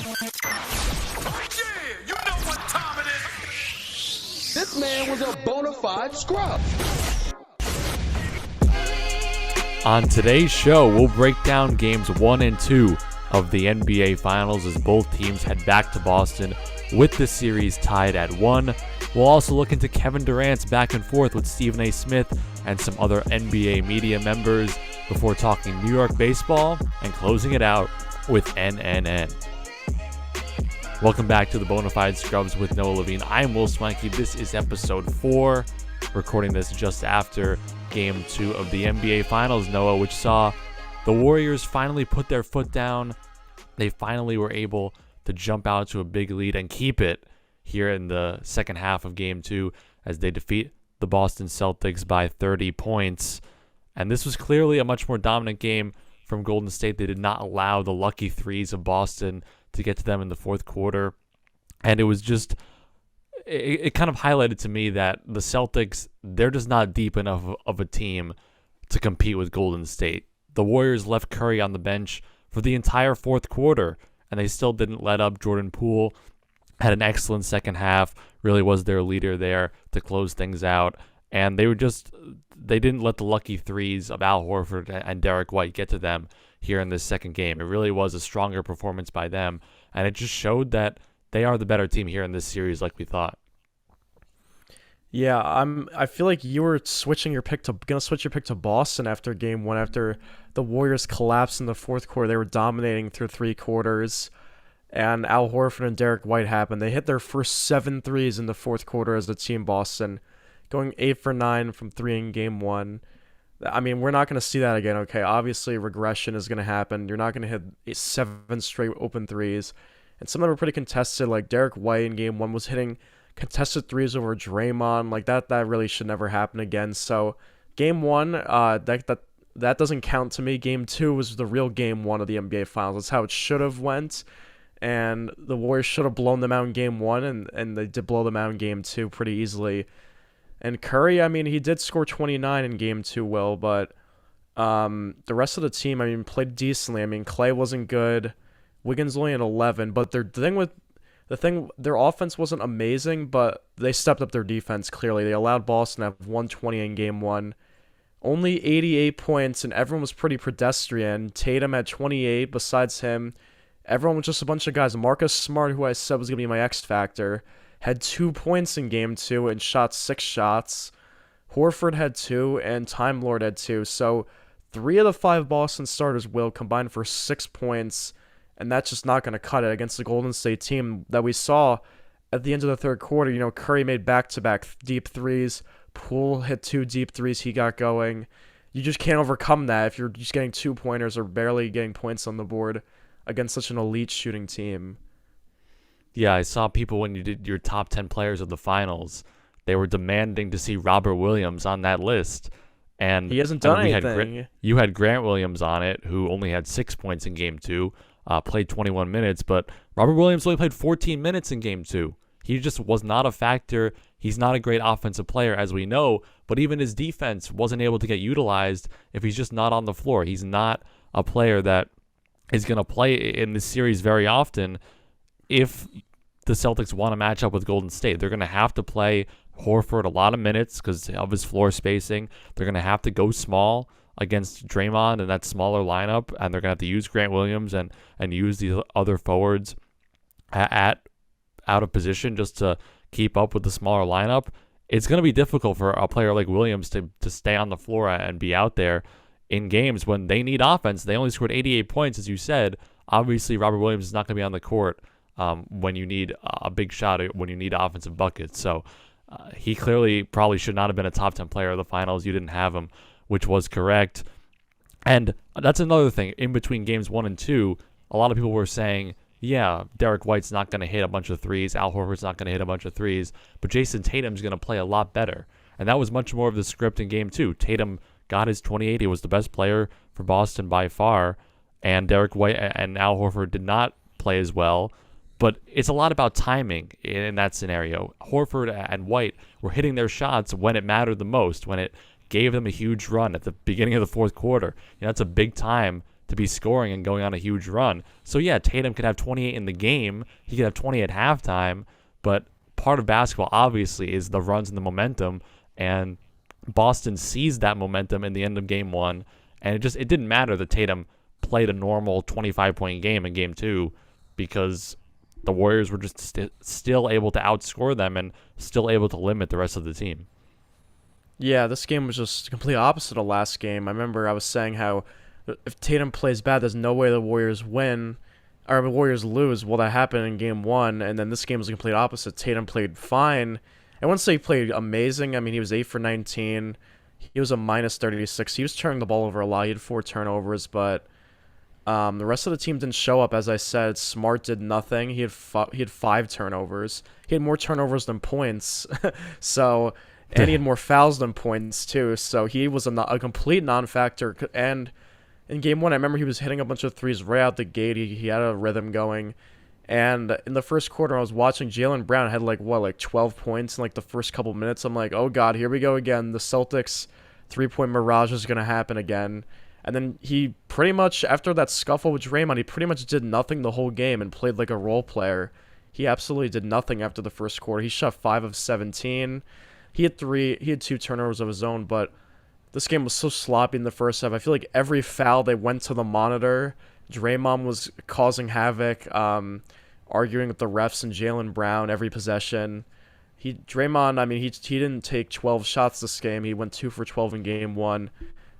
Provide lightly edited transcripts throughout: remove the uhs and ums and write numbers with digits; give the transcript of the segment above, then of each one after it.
Yeah, you know what time it is. This man was a bona fide scrub. On today's show, we'll break down games 1 and 2 of the NBA Finals as both teams head back to Boston with the series tied at 1. We'll also look into Kevin Durant's back and forth with Stephen A. Smith and some other NBA media members before talking New York baseball and closing it out with NNN. Welcome back to the Bona Fide Scrubs with Noah Levine. I'm Will Swankie. This is episode 4, recording this just after Game 2 of the NBA Finals, Noah, which saw the Warriors finally put their foot down. They finally were able to jump out to a big lead and keep it here in the second half of Game 2 as they defeat the Boston Celtics by 30 points. And this was clearly a much more dominant game from Golden State. They did not allow the lucky threes of Boston to get to them in the fourth quarter. And it was just, it kind of highlighted to me that the Celtics, they're just not deep enough of a team to compete with Golden State. The Warriors left Curry on the bench for the entire fourth quarter, and they still didn't let up. Jordan Poole had an excellent second half, really was their leader there to close things out. And they didn't let the lucky threes of Al Horford and Derek White get to them here in this second game. It really was a stronger performance by them, and it just showed that they are the better team here in this series like we thought. Yeah, I feel like you were gonna switch your pick to Boston after game 1, after the Warriors collapsed in the fourth quarter. They were dominating through 3 quarters, and Al Horford and Derek White happened. They hit their first 7 threes in the fourth quarter as a team, Boston, going 8 for 9 from 3 in game 1. I mean, we're not going to see that again, okay? Obviously, regression is going to happen. You're not going to hit 7 straight open threes. And some of them were pretty contested. Like, Derek White in game 1 was hitting contested threes over Draymond. Like, that really should never happen again. So, game 1, that doesn't count to me. Game 2 was the real game 1 of the NBA Finals. That's how it should have went. And the Warriors should have blown them out in game 1, and they did blow them out in game 2 pretty easily. And Curry, I mean, he did score 29 in game 2, Will, but the rest of the team, I mean, played decently. I mean, Clay wasn't good. Wiggins only at 11, but their offense wasn't amazing, but they stepped up their defense clearly. They allowed Boston to have 120 in game 1. Only 88 points, and everyone was pretty pedestrian. Tatum had 28. Besides him, everyone was just a bunch of guys. Marcus Smart, who I said was going to be my X factor, had 2 points in game 2 and shot 6 shots. Horford had 2 and Time Lord had 2. So 3 of the 5 Boston starters will combine for 6 points, and that's just not going to cut it against the Golden State team that we saw at the end of the third quarter. You know, Curry made back-to-back deep threes. Poole hit 2 deep threes. He got going. You just can't overcome that if you're just getting 2-pointers or barely getting points on the board against such an elite shooting team. Yeah, I saw people when you did your top 10 players of the finals, they were demanding to see Robert Williams on that list. And he hasn't done anything. You had Grant Williams on it, who only had 6 points in game 2, played 21 minutes, but Robert Williams only played 14 minutes in game 2. He just was not a factor. He's not a great offensive player, as we know, but even his defense wasn't able to get utilized if he's just not on the floor. He's not a player that is going to play in this series very often. If the Celtics want to match up with Golden State, they're going to have to play Horford a lot of minutes because of his floor spacing. They're going to have to go small against Draymond and that smaller lineup, and they're going to have to use Grant Williams and use the other forwards out of position just to keep up with the smaller lineup. It's going to be difficult for a player like Williams to stay on the floor and be out there in games when they need offense. They only scored 88 points, as you said. Obviously, Robert Williams is not going to be on the court when you need a big shot, when you need offensive buckets. So he clearly probably should not have been a top 10 player of the finals. You didn't have him, which was correct. And that's another thing. In between games 1 and 2, a lot of people were saying, yeah, Derek White's not going to hit a bunch of threes. Al Horford's not going to hit a bunch of threes. But Jason Tatum's going to play a lot better. And that was much more of the script in game 2. Tatum got his 28. He was the best player for Boston by far. And Derek White and Al Horford did not play as well. But it's a lot about timing in that scenario. Horford and White were hitting their shots when it mattered the most, when it gave them a huge run at the beginning of the fourth quarter. You know, that's a big time to be scoring and going on a huge run. So yeah, Tatum could have 28 in the game. He could have 20 at halftime. But part of basketball, obviously, is the runs and the momentum. And Boston seized that momentum in the end of game 1. And it didn't matter that Tatum played a normal 25-point game in game 2 because the Warriors were just still able to outscore them and still able to limit the rest of the team. Yeah, this game was just the complete opposite of last game. I remember I was saying how if Tatum plays bad, there's no way the Warriors win or the Warriors lose. Well, that happened in game 1, and then this game was the complete opposite. Tatum played fine. I wouldn't say he played amazing. I mean, he was 8 for 19. He was a minus 36. He was turning the ball over a lot. He had 4 turnovers, but the rest of the team didn't show up. As I said, Smart did nothing. He had 5 turnovers. He had more turnovers than points. And he had more fouls than points too. So he was a complete non-factor. And in game 1, I remember he was hitting a bunch of threes right out the gate. He had a rhythm going. And in the first quarter, I was watching Jaylen Brown had like 12 points in like the first couple minutes. I'm like, oh God, here we go again. The Celtics 3-point mirage is going to happen again. And then he pretty much, after that scuffle with Draymond, he pretty much did nothing the whole game and played like a role player. He absolutely did nothing after the first quarter. He shot 5 of 17. He had 2 turnovers of his own, but this game was so sloppy in the first half. I feel like every foul they went to the monitor. Draymond was causing havoc, arguing with the refs and Jaylen Brown every possession. Draymond, I mean, he didn't take 12 shots this game. He went 2 for 12 in game 1.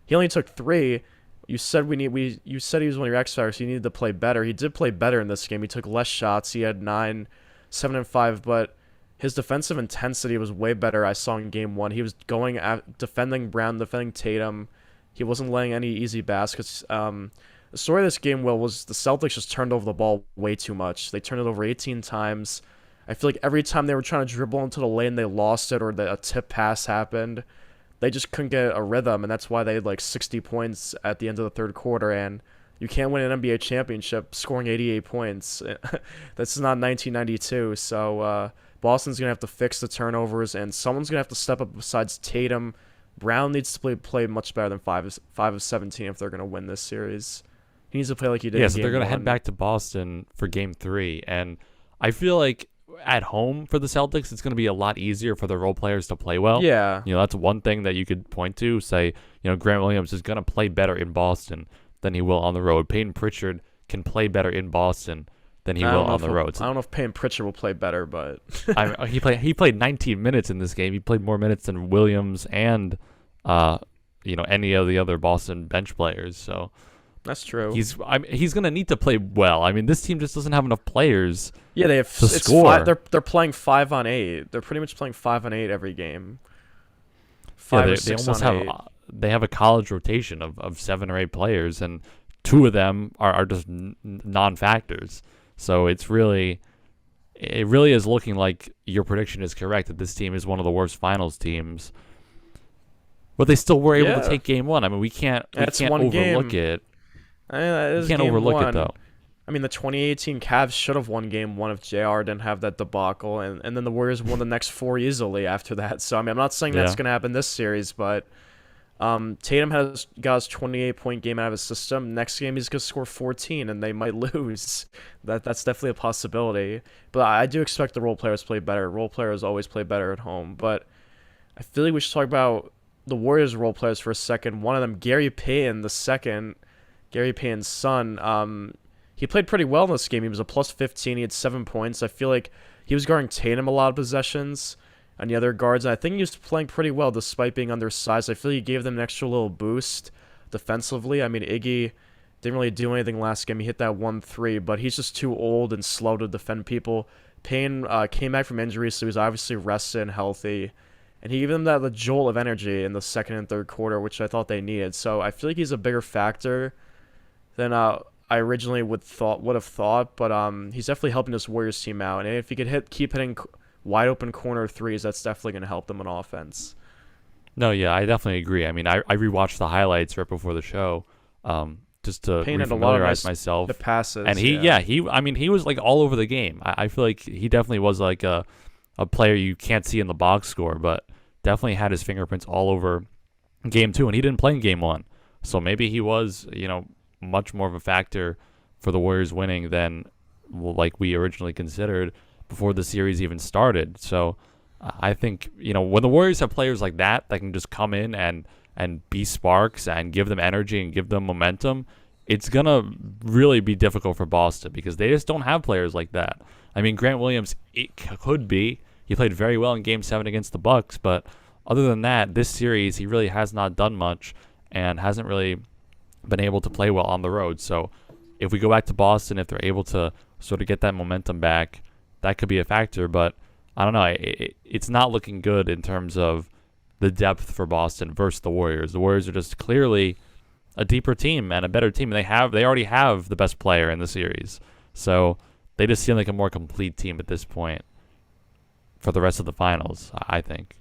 He only took 3. You said you said he was one of your X factors. He needed to play better. He did play better in this game. He took less shots. He had 9, 7, and 5, but his defensive intensity was way better. I saw in game 1. He was going at defending Brown, defending Tatum. He wasn't laying any easy baskets. The story of this game, Will, was the Celtics just turned over the ball way too much. They turned it over 18 times. I feel like every time they were trying to dribble into the lane, they lost it, or a tip pass happened. They just couldn't get a rhythm, and that's why they had like 60 points at the end of the third quarter. And you can't win an NBA championship scoring 88 points. This is not 1992, so Boston's going to have to fix the turnovers, and someone's going to have to step up besides Tatum. Brown needs to play much better than 5 of 17 if they're going to win this series. He needs to play like he did in so they're going to head back to Boston for game 3, and I feel like at home for the Celtics, it's going to be a lot easier for the role players to play well. Yeah. That's one thing that you could point to, say, Grant Williams is going to play better in Boston than he will on the road. Peyton Pritchard can play better in Boston than he will on the road. I don't know if Peyton Pritchard will play better, but he played 19 minutes in this game. He played more minutes than Williams and any of the other Boston bench players. So that's true. He's going to need to play well. I mean, this team just doesn't have enough players. Yeah, they have to score. They're playing 5 on 8. They're pretty much playing 5 on 8 every game. They have a college rotation of 7 or 8 players, and 2 of them are just non-factors. So it really is looking like your prediction is correct, that this team is one of the worst finals teams. But they still were able to take game 1. I mean, we can't overlook it. You can't overlook it, though. I mean, the 2018 Cavs should have won game 1 if JR didn't have that debacle, and then the Warriors won the next 4 easily after that. So, I mean, I'm not saying that's going to happen this series, but Tatum got his 28-point game out of his system. Next game, he's going to score 14, and they might lose. That's definitely a possibility. But I do expect the role players to play better. Role players always play better at home. But I feel like we should talk about the Warriors role players for a second. One of them, Gary Payton, Gary Payton's son, he played pretty well in this game. He was a plus 15. He had 7 points. I feel like he was guarding Tatum a lot of possessions on the other guards. And I think he was playing pretty well despite being undersized. I feel like he gave them an extra little boost defensively. I mean, Iggy didn't really do anything last game. He hit that 1-3, but he's just too old and slow to defend people. Payne came back from injury, so he's obviously rested and healthy. And he gave them the jolt of energy in the second and third quarter, which I thought they needed. So I feel like he's a bigger factor than I originally would have thought, but he's definitely helping this Warriors team out. And if he could keep hitting wide open corner threes, that's definitely going to help them on offense. No, yeah, I definitely agree. I mean, I rewatched the highlights right before the show, just to familiarize myself. The passes, and he was like all over the game. I feel like he definitely was like a player you can't see in the box score, but definitely had his fingerprints all over game 2, and he didn't play in game 1. So maybe he was, much more of a factor for the Warriors winning than like we originally considered before the series even started. So I think, when the Warriors have players like that can just come in and be sparks and give them energy and give them momentum, it's going to really be difficult for Boston because they just don't have players like that. I mean, Grant Williams, it could be. He played very well in Game 7 against the Bucks, but other than that, this series, he really has not done much and hasn't really been able to play well on the road. So if we go back to Boston, if they're able to sort of get that momentum back, that could be a factor. But I don't know. It's not looking good in terms of the depth for Boston versus the Warriors. The Warriors are just clearly a deeper team and a better team. They already have the best player in the series. So they just seem like a more complete team at this point for the rest of the finals, I think.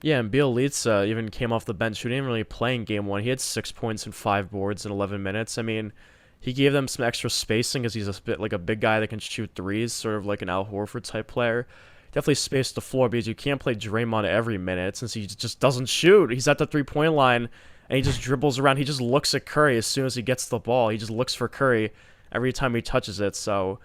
Yeah, and Bielitsa even came off the bench. He didn't really play in Game 1. He had 6 points and 5 boards in 11 minutes. I mean, he gave them some extra spacing because he's a bit like a big guy that can shoot threes, sort of like an Al Horford type player. Definitely spaced the floor because you can't play Draymond every minute since he just doesn't shoot. He's at the three-point line, and he just dribbles around. He just looks at Curry as soon as he gets the ball. He just looks for Curry every time he touches it. So,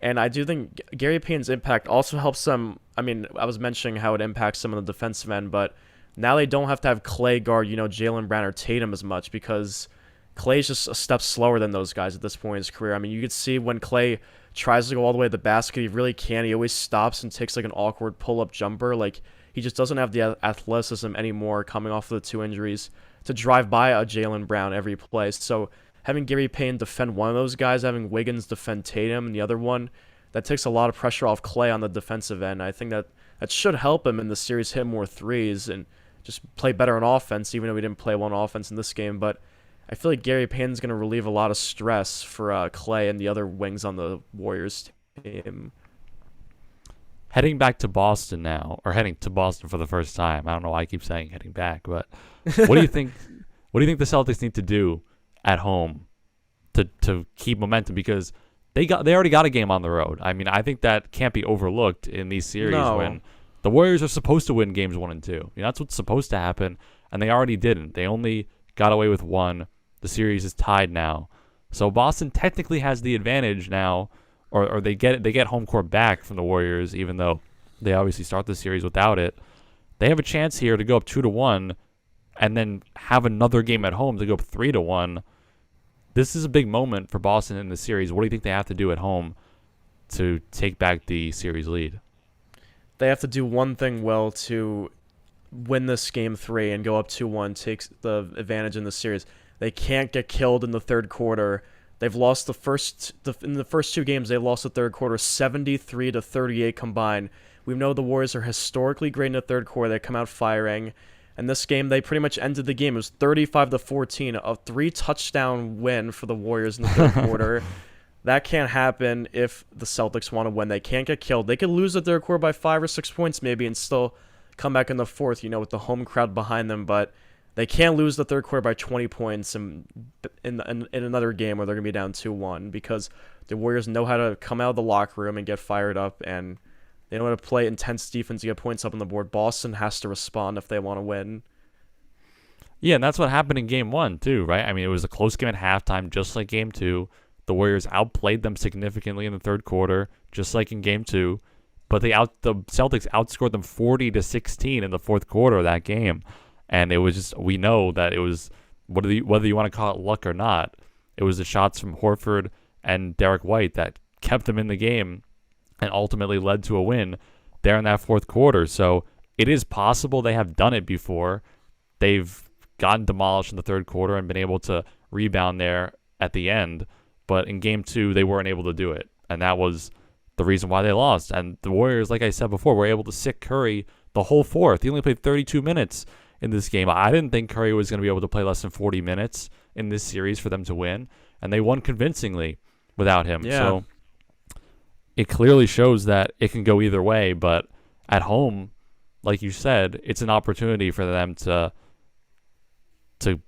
and I do think Gary Payton's impact also helps them. I mean, I was mentioning how it impacts them on the defensive end, but now they don't have to have Clay guard, Jaylen Brown or Tatum as much because Clay's just a step slower than those guys at this point in his career. I mean, you could see when Clay tries to go all the way to the basket, he really can't. He always stops and takes like an awkward pull-up jumper. Like, he just doesn't have the athleticism anymore coming off of the 2 injuries to drive by a Jaylen Brown every play. So having Gary Payton defend one of those guys, having Wiggins defend Tatum and the other one, that takes a lot of pressure off Clay on the defensive end. I think that should help him in the series hit more threes and just play better on offense, even though we didn't play well on offense in this game. But I feel like Gary Payton's going to relieve a lot of stress for Clay and the other wings on the Warriors team. Heading back to Boston now, or heading to Boston for the first time. I don't know why I keep saying heading back, but what do you think? What do you think the Celtics need to do at home to keep momentum? Because they already got a game on the road. I mean, I think that can't be overlooked in these series when the Warriors are supposed to win games 1 and 2. That's what's supposed to happen, and they already didn't. They only got away with 1. The series is tied now, so Boston technically has the advantage now, or they get home court back from the Warriors, even though they obviously start the series without it. They have a chance here to go up 2-1, and then have another game at home to go up 3-1. This is a big moment for Boston in the series. What do you think they have to do at home to take back the series lead? They have to do one thing well to win this Game 3 and go up 2-1, take the advantage in the series. They can't get killed in the third quarter. They've lost in the first 2 games. They lost the third quarter 73-38 combined. We know the Warriors are historically great in the third quarter. They come out firing. And this game, they pretty much ended the game. It was 35-14, a 3-touchdown win for the Warriors in the third quarter. That can't happen if the Celtics want to win. They can't get killed. They could lose the third quarter by 5 or 6 points maybe and still come back in the fourth, with the home crowd behind them. But they can't lose the third quarter by 20 points in another game where they're going to be down 2-1 because the Warriors know how to come out of the locker room and get fired up, and they know how to play intense defense to get points up on the board. Boston has to respond if they want to win. Yeah, and that's what happened in Game 1 too, right? I mean, it was a close game at halftime, just like Game 2. The Warriors outplayed them significantly in the third quarter, just like in Game 2. But the Celtics outscored them 40-16 in the fourth quarter of that game. And it was just, we know that it was, whether you want to call it luck or not, it was the shots from Horford and Derek White that kept them in the game and ultimately led to a win there in that fourth quarter. So it is possible. They have done it before. They've gotten demolished in the third quarter and been able to rebound there at the end. But in Game 2, they weren't able to do it. And that was the reason why they lost. And the Warriors, like I said before, were able to sit Curry the whole fourth. He only played 32 minutes in this game. I didn't think Curry was going to be able to play less than 40 minutes in this series for them to win. And they won convincingly without him. Yeah. So it clearly shows that it can go either way. But at home, like you said, it's an opportunity for them to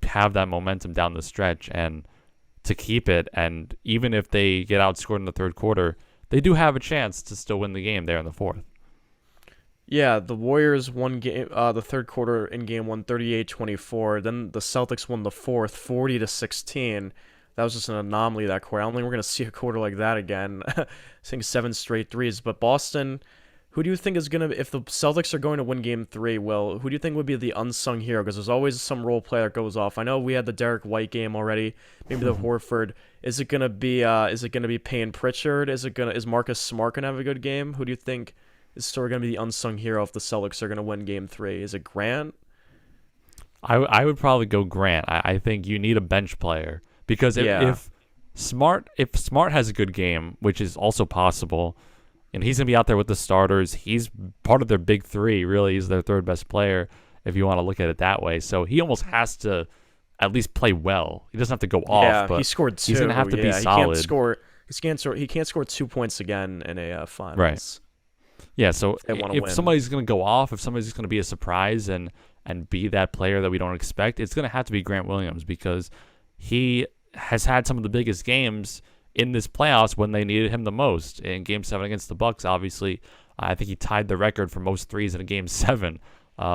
have that momentum down the stretch and to keep it. And even if they get outscored in the third quarter, they do have a chance to still win the game there in the fourth. Yeah, the Warriors won the third quarter in Game 1, 38-24. Then the Celtics won the fourth, 40-16. that was just an anomaly that quarter. I don't think we're going to see a quarter like that again. Seeing 7 straight threes. But Boston, who do you think is going to, if the Celtics are going to win game 3, Will, who do you think would be the unsung hero? Because there's always some role player that goes off. I know we had the Derek White game already, maybe the Horford. Is it going to be Payne Pritchard? Is Marcus Smart going to have a good game? Who do you think is sort of going to be the unsung hero if the Celtics are going to win game 3? Is it Grant? I would probably go Grant. I think you need a bench player because if Smart has a good game, which is also possible, and he's gonna be out there with the starters. He's part of their big 3. Really, he's their 3rd best player if you want to look at it that way. So he almost has to at least play well. He doesn't have to go off. But he scored 2. He's gonna have to be solid. He can't score 2 points again in a finals. Right. Yeah. So if somebody's gonna go off, if somebody's gonna be a surprise and be that player that we don't expect, it's going to have to be Grant Williams because he has had some of the biggest games in this playoffs when they needed him the most. In Game 7 against the Bucks, obviously, I think he tied the record for most threes in a Game 7.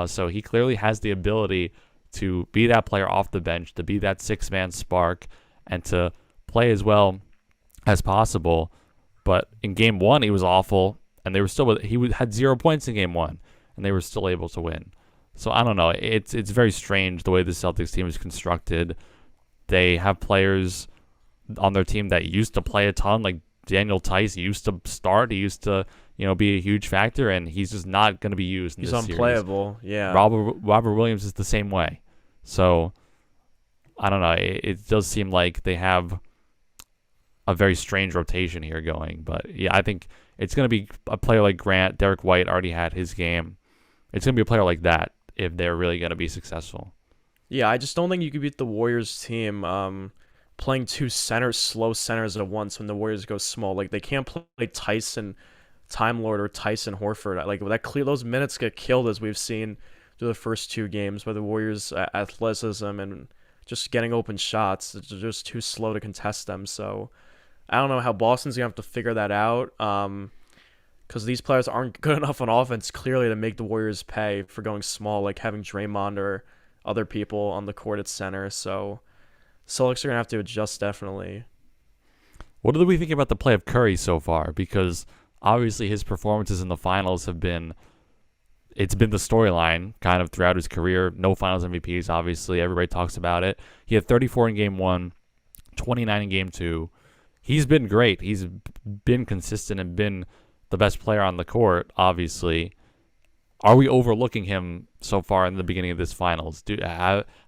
So he clearly has the ability to be that player off the bench, to be that 6-man spark, and to play as well as possible. But in Game 1, he was awful, and he had 0 points in Game 1, and they were still able to win. So I don't know. It's very strange the way the Celtics team is constructed. They have players on their team that used to play a ton, like Daniel Tice used to start. He used to, be a huge factor, and he's just not going to be used in this series. He's unplayable. Yeah. Robert Williams is the same way. So I don't know. It does seem like they have a very strange rotation here going. But yeah, I think it's going to be a player like Grant. Derek White already had his game. It's going to be a player like that if they're really going to be successful. Yeah, I just don't think you could beat the Warriors team playing 2 slow centers at once when the Warriors go small. Like, they can't play Tyson, Time Lord, or Tyson Horford. Like, those minutes get killed, as we've seen through the first 2 games, by the Warriors' athleticism and just getting open shots. They're just too slow to contest them. So I don't know how Boston's going to have to figure that out. Because these players aren't good enough on offense, clearly, to make the Warriors pay for going small, like having Draymond or other people on the court at center. So Celtics are going to have to adjust, definitely. What do we think about the play of Curry so far? Because obviously his performances in the finals it's been the storyline kind of throughout his career. No finals MVPs, obviously. Everybody talks about it. He had 34 in Game 1, 29 in Game 2. He's been great. He's been consistent and been the best player on the court, obviously. Are we overlooking him so far in the beginning of this finals?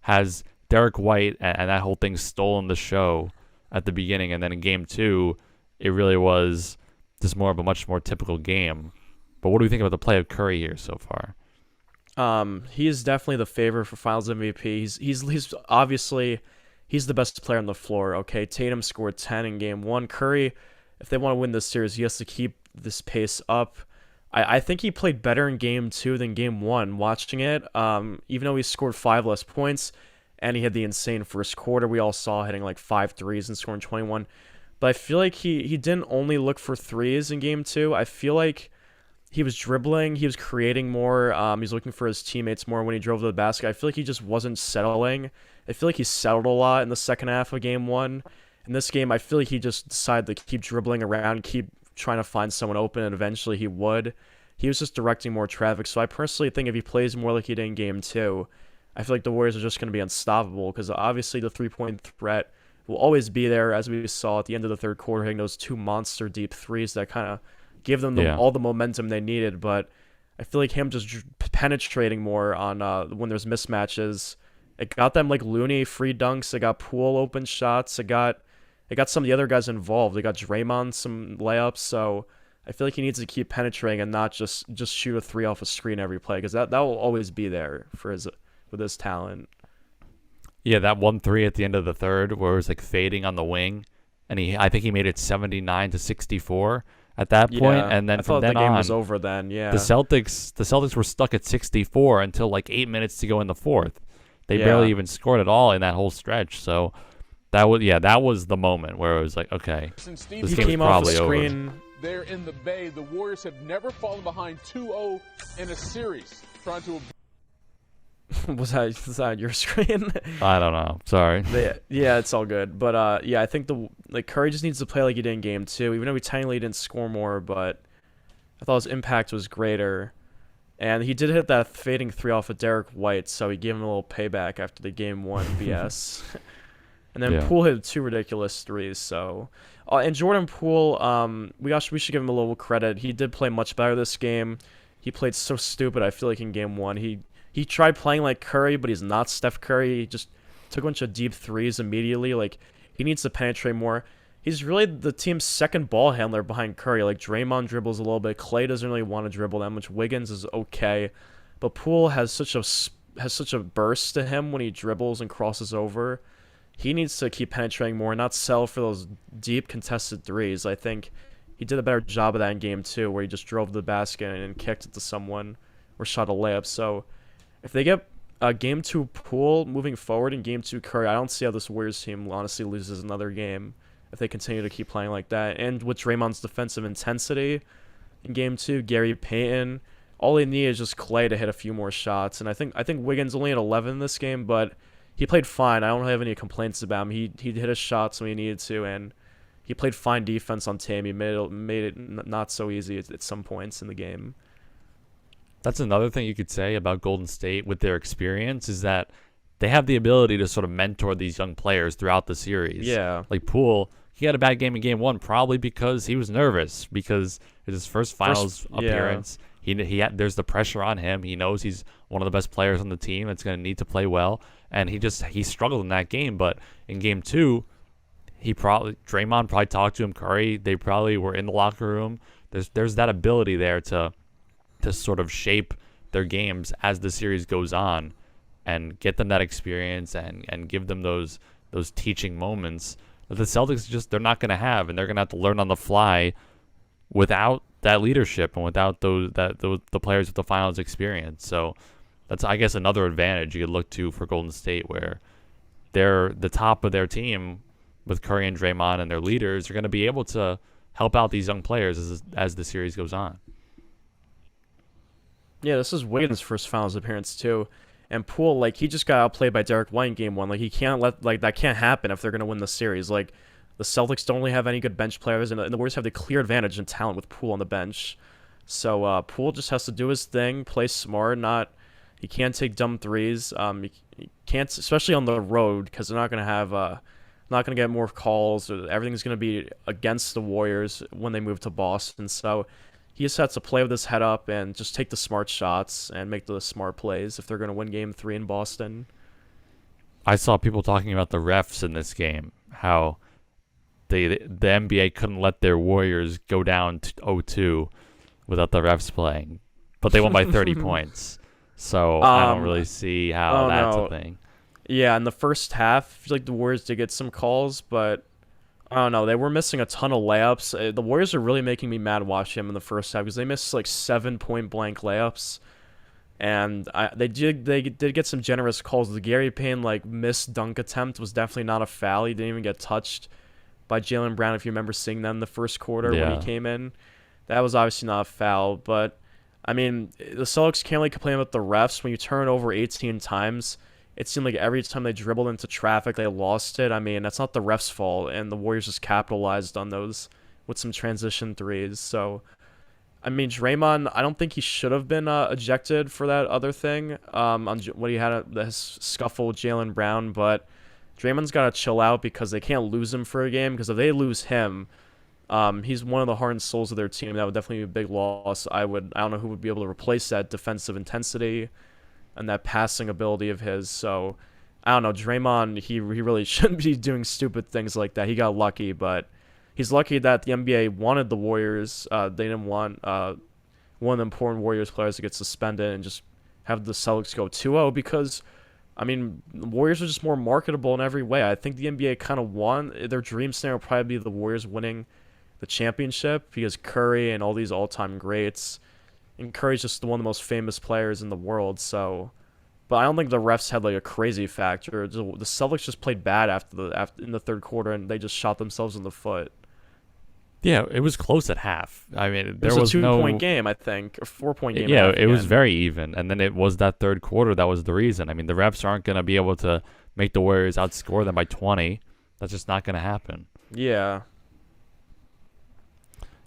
Has Derek White and that whole thing stolen the show at the beginning, and then in Game 2, it really was just more of a much more typical game? But what do we think about the play of Curry here so far? He is definitely the favorite for Finals MVP. He's obviously the best player on the floor. Okay, Tatum scored 10 in Game 1. Curry, if they want to win this series, he has to keep this pace up. I think he played better in Game 2 than Game 1 watching it. Even though he scored 5 less points and he had the insane first quarter, we all saw hitting like 5 threes and scoring 21. But I feel like he didn't only look for threes in Game 2. I feel like he was dribbling, he was creating more, he was looking for his teammates more when he drove to the basket. I feel like he just wasn't settling. I feel like he settled a lot in the second half of Game 1. In this game, I feel like he just decided to keep dribbling around, keep trying to find someone open, and eventually he would. He was just directing more traffic. So I personally think if he plays more like he did in Game 2, I feel like the Warriors are just going to be unstoppable, because obviously the three-point threat will always be there, as we saw at the end of the third quarter, hitting those 2 monster deep threes that kind of give them all the momentum they needed. But I feel like him just penetrating more on when there's mismatches, it got them like Looney free dunks, it got Poole open shots, it got some of the other guys involved. They got Draymond some layups. So I feel like he needs to keep penetrating and not just shoot a 3 off a screen every play, because that will always be there with his talent. Yeah, that 1-3 at the end of the third where it was like fading on the wing, and I think he made it 79-64 at that point, and then from then the game on, was over then. Yeah, the Celtics were stuck at 64 until like 8 minutes to go in the fourth. They barely even scored at all in that whole stretch. So that was the moment where it was like, okay, this game's probably over. There in the Bay, the Warriors have never fallen behind 2-0 in a series. Was that your screen? I don't know. Sorry. Yeah, it's all good. But yeah, I think Curry just needs to play like he did in game 2, even though he technically didn't score more, but I thought his impact was greater. And he did hit that fading 3 off of Derek White, so he gave him a little payback after the game 1 BS. And then Poole hit 2 ridiculous threes. So, and Jordan Poole, we should give him a little credit. He did play much better this game. He played so stupid. I feel like in game 1, he tried playing like Curry, but he's not Steph Curry. He just took a bunch of deep threes immediately. Like, he needs to penetrate more. He's really the team's second ball handler behind Curry. Like, Draymond dribbles a little bit. Klay doesn't really want to dribble that much. Wiggins is okay, but Poole has such a burst to him when he dribbles and crosses over. He needs to keep penetrating more, not settle for those deep contested threes. I think he did a better job of that in game 2, where he just drove to the basket and kicked it to someone or shot a layup. So if they get game 2 Poole moving forward in game 2 Curry, I don't see how this Warriors team honestly loses another game if they continue to keep playing like that. And with Draymond's defensive intensity in game 2, Gary Payton, all they need is just Klay to hit a few more shots. And I think Wiggins only had 11 this game, but he played fine. I don't have any complaints about him. He hit his shots when he needed to, and he played fine defense on Tam. He made it not so easy at some points in the game. That's another thing you could say about Golden State with their experience, is that they have the ability to sort of mentor these young players throughout the series. Yeah. Like Poole, he had a bad game in game 1 probably because he was nervous, because it's his first finals appearance. There's the pressure on him. He knows he's one of the best players on the team that's going to need to play well, and he struggled in that game. But in game 2, Draymond probably talked to him. Curry, they probably were in the locker room. There's that ability there to sort of shape their games as the series goes on, and get them that experience and give them those teaching moments that the Celtics they're not going to have, and they're going to have to learn on the fly without that leadership and without the players with the finals experience. So that's, I guess, another advantage you could look to for Golden State, where they're the top of their team with Curry and Draymond, and their leaders are going to be able to help out these young players as the series goes on. Yeah, this is Wiggins' first finals appearance too. And Poole, like, he just got outplayed by Derek White in game 1. Like, he can't that can't happen if they're going to win the series. Like, the Celtics don't really have any good bench players, and the Warriors have the clear advantage in talent with Poole on the bench. So Poole just has to do his thing, play smart. He can't take dumb threes. He can't, especially on the road, because they're not going to have not going to get more calls. Everything's going to be against the Warriors when they move to Boston. So he just has to play with his head up and just take the smart shots and make the smart plays if they're going to win game 3 in Boston. I saw people talking about the refs in this game, how the NBA couldn't let their Warriors go down 0-2 without the refs playing, but they won by 30 points. So I don't really see how that's a thing. Yeah, in the first half, I feel like the Warriors did get some calls, but I don't know. They were missing a ton of layups. The Warriors are really making me mad watching them in the first half, because they missed like 7 point-blank layups. And they did get some generous calls. The Gary Payton missed dunk attempt was definitely not a foul. He didn't even get touched by Jaylen Brown, if you remember seeing that in the first quarter when he came in. That was obviously not a foul. But, I mean, the Celtics can't really complain about the refs. When you turn it over 18 times, it seemed like every time they dribbled into traffic, they lost it. I mean, that's not the refs' fault, and the Warriors just capitalized on those with some transition threes. So, I mean, Draymond, I don't think he should have been ejected for that other thing on when he had his scuffle with Jaylen Brown, but Draymond's got to chill out, because they can't lose him for a game, because if they lose him, he's one of the heart and souls of their team. That would definitely be a big loss. I don't know who would be able to replace that defensive intensity and that passing ability of his. So, I don't know. Draymond, he really shouldn't be doing stupid things like that. He got lucky, but he's lucky that the NBA wanted the Warriors. They didn't want one of the important Warriors players to get suspended and just have the Celtics go 2-0, because, I mean, the Warriors are just more marketable in every way. I think the NBA kind of won. Their dream scenario would probably be the Warriors winning the championship, because Curry and all these all-time greats, and Curry's just one of the most famous players in the world. So, but I don't think the refs had a crazy factor. The Celtics just played bad in the third quarter, and they just shot themselves in the foot. Yeah, it was close at half. I mean, there It was was a no 2-point game, I think, or 4-point game. Yeah, at half it was again. very even, and then it was that third quarter that was the reason. I mean, the refs aren't going to be able to make the Warriors outscore them by 20. That's just not going to happen. Yeah.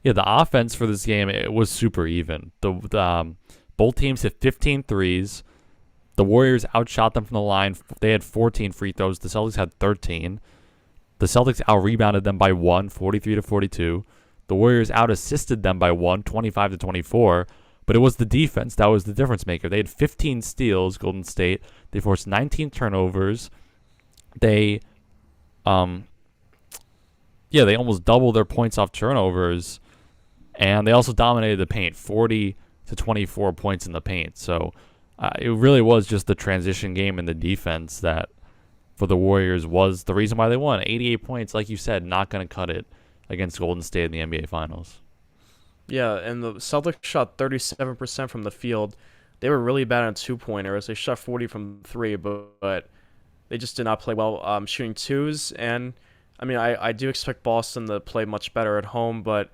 Yeah, the offense for this game, it was super even. Both teams hit 15 threes. The Warriors outshot them from the line. They had 14 free throws. The Celtics had 13. The Celtics out-rebounded them by 1, 43-42. The Warriors out-assisted them by 1, 25-24. But it was the defense that was the difference maker. They had 15 steals, Golden State. They forced 19 turnovers. They almost doubled their points off turnovers. And they also dominated the paint, 40 to 24 points in the paint. So it really was just the transition game and the defense that for the Warriors was the reason why they won. 88 points, like you said, not going to cut it against Golden State in the NBA Finals. Yeah, and the Celtics shot 37% from the field. They were really bad on two-pointers. They shot 40 from three, but they just did not play well shooting twos. And, I mean, I do expect Boston to play much better at home, but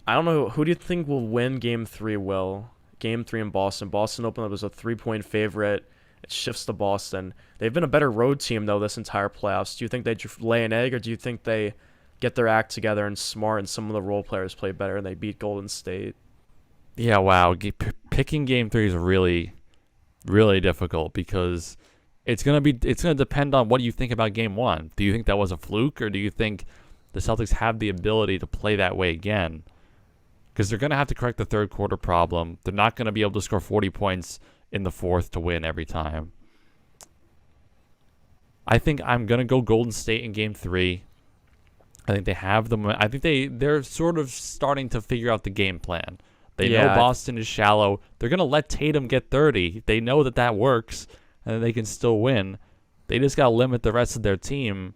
I don't know. Who do you think will win Game 3, Will? Game 3 in Boston. Boston opened up as a 3-point favorite. It shifts to Boston. They've been a better road team, though, this entire playoffs. Do you think they lay an egg, or do you think they get their act together and Smart and some of the role players play better and they beat Golden State? Yeah, wow. Picking Game 3 is really, really difficult because it's gonna depend on what you think about Game 1. Do you think that was a fluke, or do you think the Celtics have the ability to play that way again? Because they're going to have to correct the third quarter problem. They're not going to be able to score 40 points in the fourth to win every time. I think I'm going to go Golden State in Game 3. I think they have them. I think they're sort of starting to figure out the game plan. They know Boston is shallow. They're going to let Tatum get 30. They know that works, and they can still win. They just got to limit the rest of their team,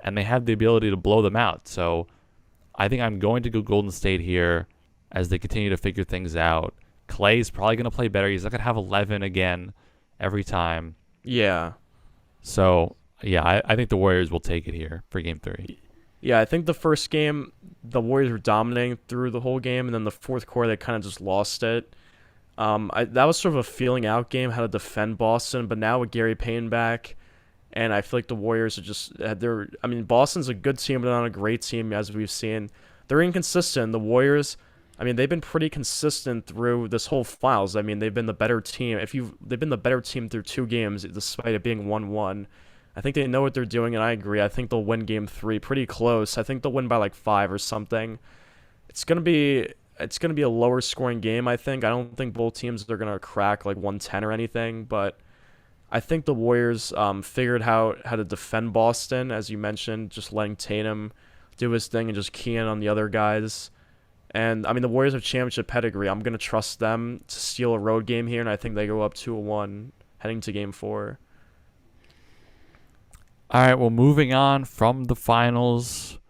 and they have the ability to blow them out. So I think I'm going to go Golden State here as they continue to figure things out. Clay's probably going to play better. He's not going to have 11 again every time. Yeah. So, yeah, I think the Warriors will take it here for Game 3. Yeah, I think the first game, the Warriors were dominating through the whole game, and then the fourth quarter, they kind of just lost it. That was sort of a feeling out game, how to defend Boston, but now with Gary Payton back, and I feel like the Warriors are just, Boston's a good team, but not a great team, as we've seen. They're inconsistent. The Warriors, they've been pretty consistent through this whole finals. They've been the better team. They've been the better team through 2 games, despite it being 1-1. I think they know what they're doing, and I agree. I think they'll win Game 3 pretty close. I think they'll win by like 5 or something. It's gonna be a lower scoring game, I think. I don't think both teams are gonna crack like 110 or anything, but I think the Warriors figured out how to defend Boston, as you mentioned, just letting Tatum do his thing and just key in on the other guys. And, the Warriors have championship pedigree. I'm going to trust them to steal a road game here, and I think they go up 2-1 heading to Game 4. All right, well, moving on from the finals.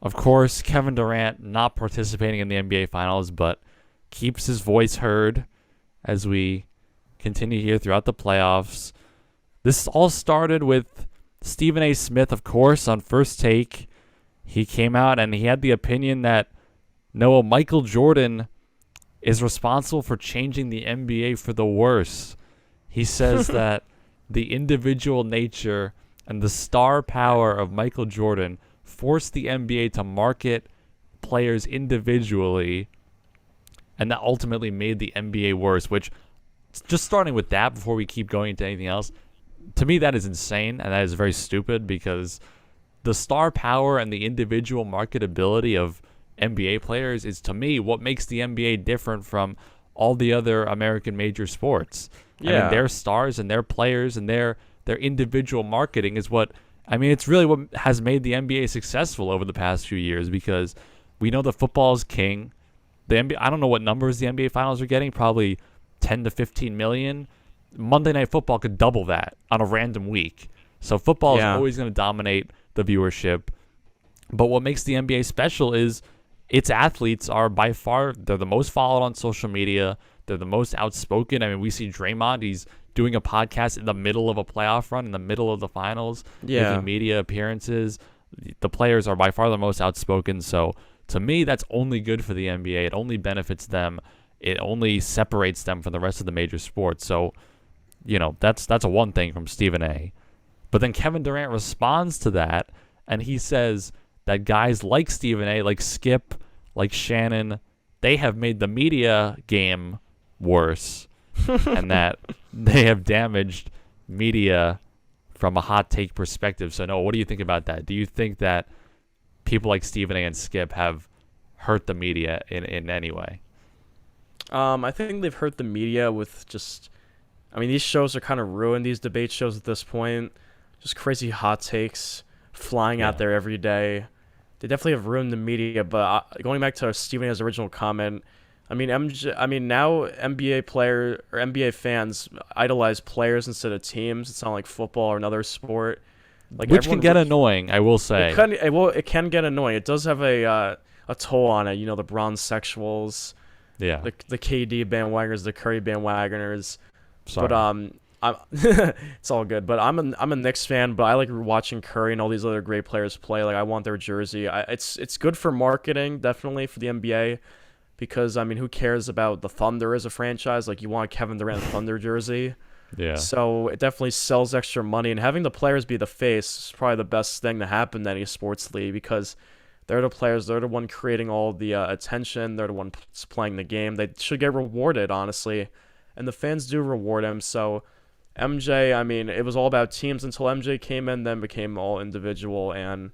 Of course, Kevin Durant not participating in the NBA Finals, but keeps his voice heard as we continue here throughout the playoffs. This all started with Stephen A. Smith, of course, on First Take. He came out and he had the opinion that Michael Jordan is responsible for changing the NBA for the worse. He says that the individual nature and the star power of Michael Jordan forced the NBA to market players individually, and that ultimately made the NBA worse, which, just starting with that before we keep going into anything else, to me that is insane, and that is very stupid, because the star power and the individual marketability of NBA players is, to me, what makes the NBA different from all the other American major sports. Yeah. Their stars and their players and their individual marketing is what, it's really what has made the NBA successful over the past few years, because we know that football is king. The NBA, I don't know what numbers the NBA Finals are getting, probably 10 to 15 million. Monday Night Football could double that on a random week. So football is always going to dominate the viewership. But what makes the NBA special is its athletes are by far, they're the most followed on social media. They're the most outspoken. We see Draymond, he's doing a podcast in the middle of a playoff run, in the middle of the finals, making media appearances. The players are by far the most outspoken. So to me, that's only good for the NBA. It only benefits them. It only separates them from the rest of the major sports. So, that's a one thing from Stephen A. But then Kevin Durant responds to that, and he says that guys like Stephen A., like Skip, like Shannon, they have made the media game worse, and that they have damaged media from a hot take perspective. So, Noah, what do you think about that? Do you think that people like Stephen A. and Skip have hurt the media in any way? I think they've hurt the media with just... these shows are kind of ruined, these debate shows at this point. Just crazy hot takes flying out there every day. They definitely have ruined the media, but going back to Stephen A's original comment, now NBA player or NBA fans idolize players instead of teams. It's not like football or another sport. Which can get annoying, I will say. It can get annoying. It does have a toll on it. The Bron sexuals, yeah, the KD bandwagoners, the Curry bandwagoners. Sorry. But it's all good. But I'm a Knicks fan, but I like watching Curry and all these other great players play. I want their jersey. It's good for marketing, definitely for the NBA, because who cares about the Thunder as a franchise? You want Kevin Durant Thunder jersey. Yeah. So it definitely sells extra money, and having the players be the face is probably the best thing to happen to any sports league, because they're the players. They're the one creating all the attention. They're the one playing the game. They should get rewarded, honestly, and the fans do reward him. So MJ, it was all about teams until MJ came in, then became all individual, and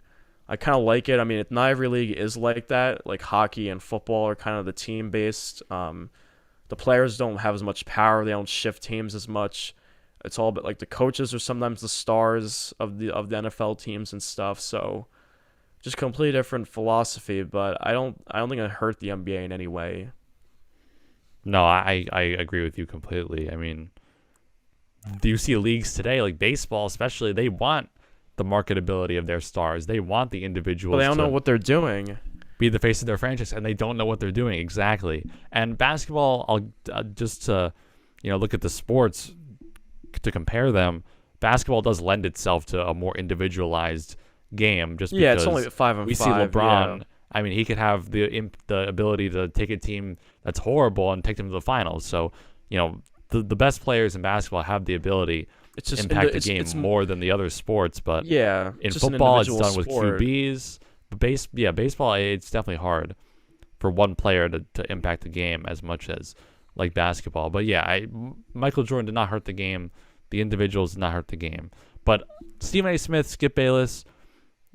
I kind of like it. Not every league is like that. Like hockey and football are kind of the team-based. The players don't have as much power. They don't shift teams as much. It's all about the coaches are sometimes the stars of the NFL teams and stuff. So just completely different philosophy. But I don't think it hurt the NBA in any way. No, I agree with you completely. Do you see leagues today, like baseball especially, they want the marketability of their stars. They want the individuals. But they don't know what they're doing. Be the face of their franchise, and they don't know what they're doing exactly. And basketball, I'll just to look at the sports to compare them. Basketball does lend itself to a more individualized game, just because it's only 5-on-5. We see LeBron. Yeah. He could have the ability to take a team that's horrible and take them to the finals. So the best players in basketball have the ability to impact the game more than the other sports. But in football, it's done with QBs. But baseball, it's definitely hard for one player to impact the game as much as like basketball. But Michael Jordan did not hurt the game. The individuals did not hurt the game. But Stephen A. Smith, Skip Bayless,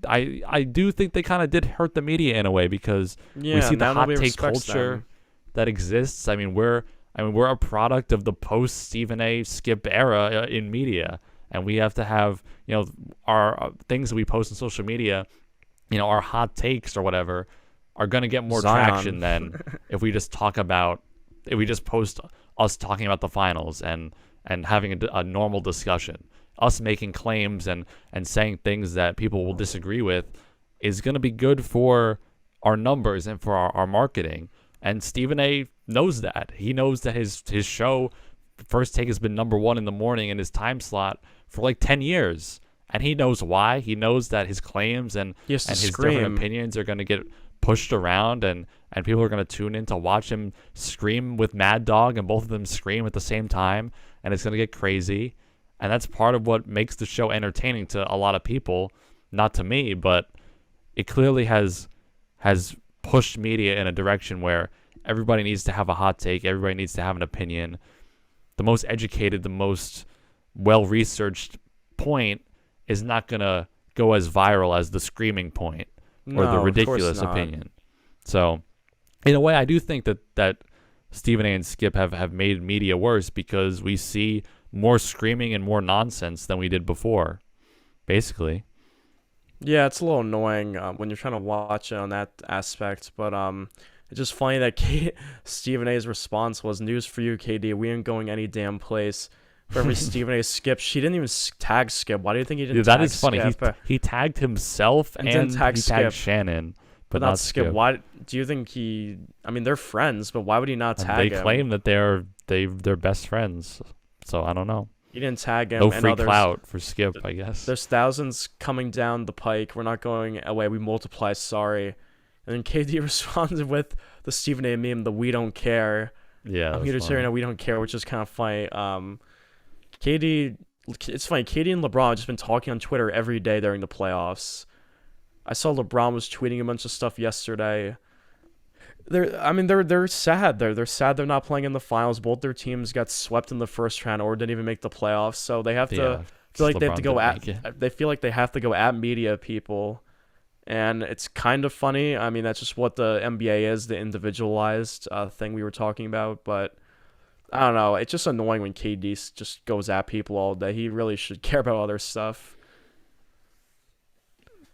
I do think they kind of did hurt the media in a way, because we see the hot take culture that exists. We're a product of the post Stephen A. Skip era in media, and we have to have our things that we post on social media. Our hot takes or whatever are going to get more traction than if we just post us talking about the finals and having a normal discussion. Us making claims and saying things that people will disagree with is going to be good for our numbers and for our marketing. And Stephen A. knows that. He knows that his show, First Take, has been number one in the morning in his time slot for 10 years. And he knows why. He knows that his claims and his different opinions are going to get pushed around, and people are going to tune in to watch him scream with Mad Dog, and both of them scream at the same time, and it's going to get crazy. And that's part of what makes the show entertaining to a lot of people. Not to me, but it clearly has pushed media in a direction where everybody needs to have a hot take. Everybody needs to have an opinion. The most educated, the most well-researched point is not going to go as viral as the screaming point or the ridiculous opinion. So, in a way, I do think that Stephen A. and Skip have made media worse, because we see more screaming and more nonsense than we did before, basically. Yeah, it's a little annoying when you're trying to watch it on that aspect, but it's just funny that Stephen A.'s response was, "News for you, KD, we ain't going any damn place." For every Stephen A. Skip, she didn't even tag Skip. Why do you think he didn't tag Skip? That is funny. He tagged himself and he tagged Shannon, but not Skip. Why do you think he... they're friends, but why would he not tag him? They claim that they're best friends, so I don't know. He didn't tag him. No free clout for Skip, I guess. There's thousands coming down the pike. We're not going away. We multiply, sorry. And then KD responded with the Stephen A meme, the "We don't care." Yeah, I'm here to tell you now, we don't care, which is kind of funny. KD, it's funny. KD and LeBron have just been talking on Twitter every day during the playoffs. I saw LeBron was tweeting a bunch of stuff yesterday. They're sad. They're sad they're not playing in the finals. Both their teams got swept in the first round or didn't even make the playoffs. So they have to feel like they have to go at. They feel like they have to go at media people, and it's kind of funny. I mean, that's just what the NBA is, the individualized thing we were talking about. But I don't know. It's just annoying when KD just goes at people all day. He really should care about other stuff.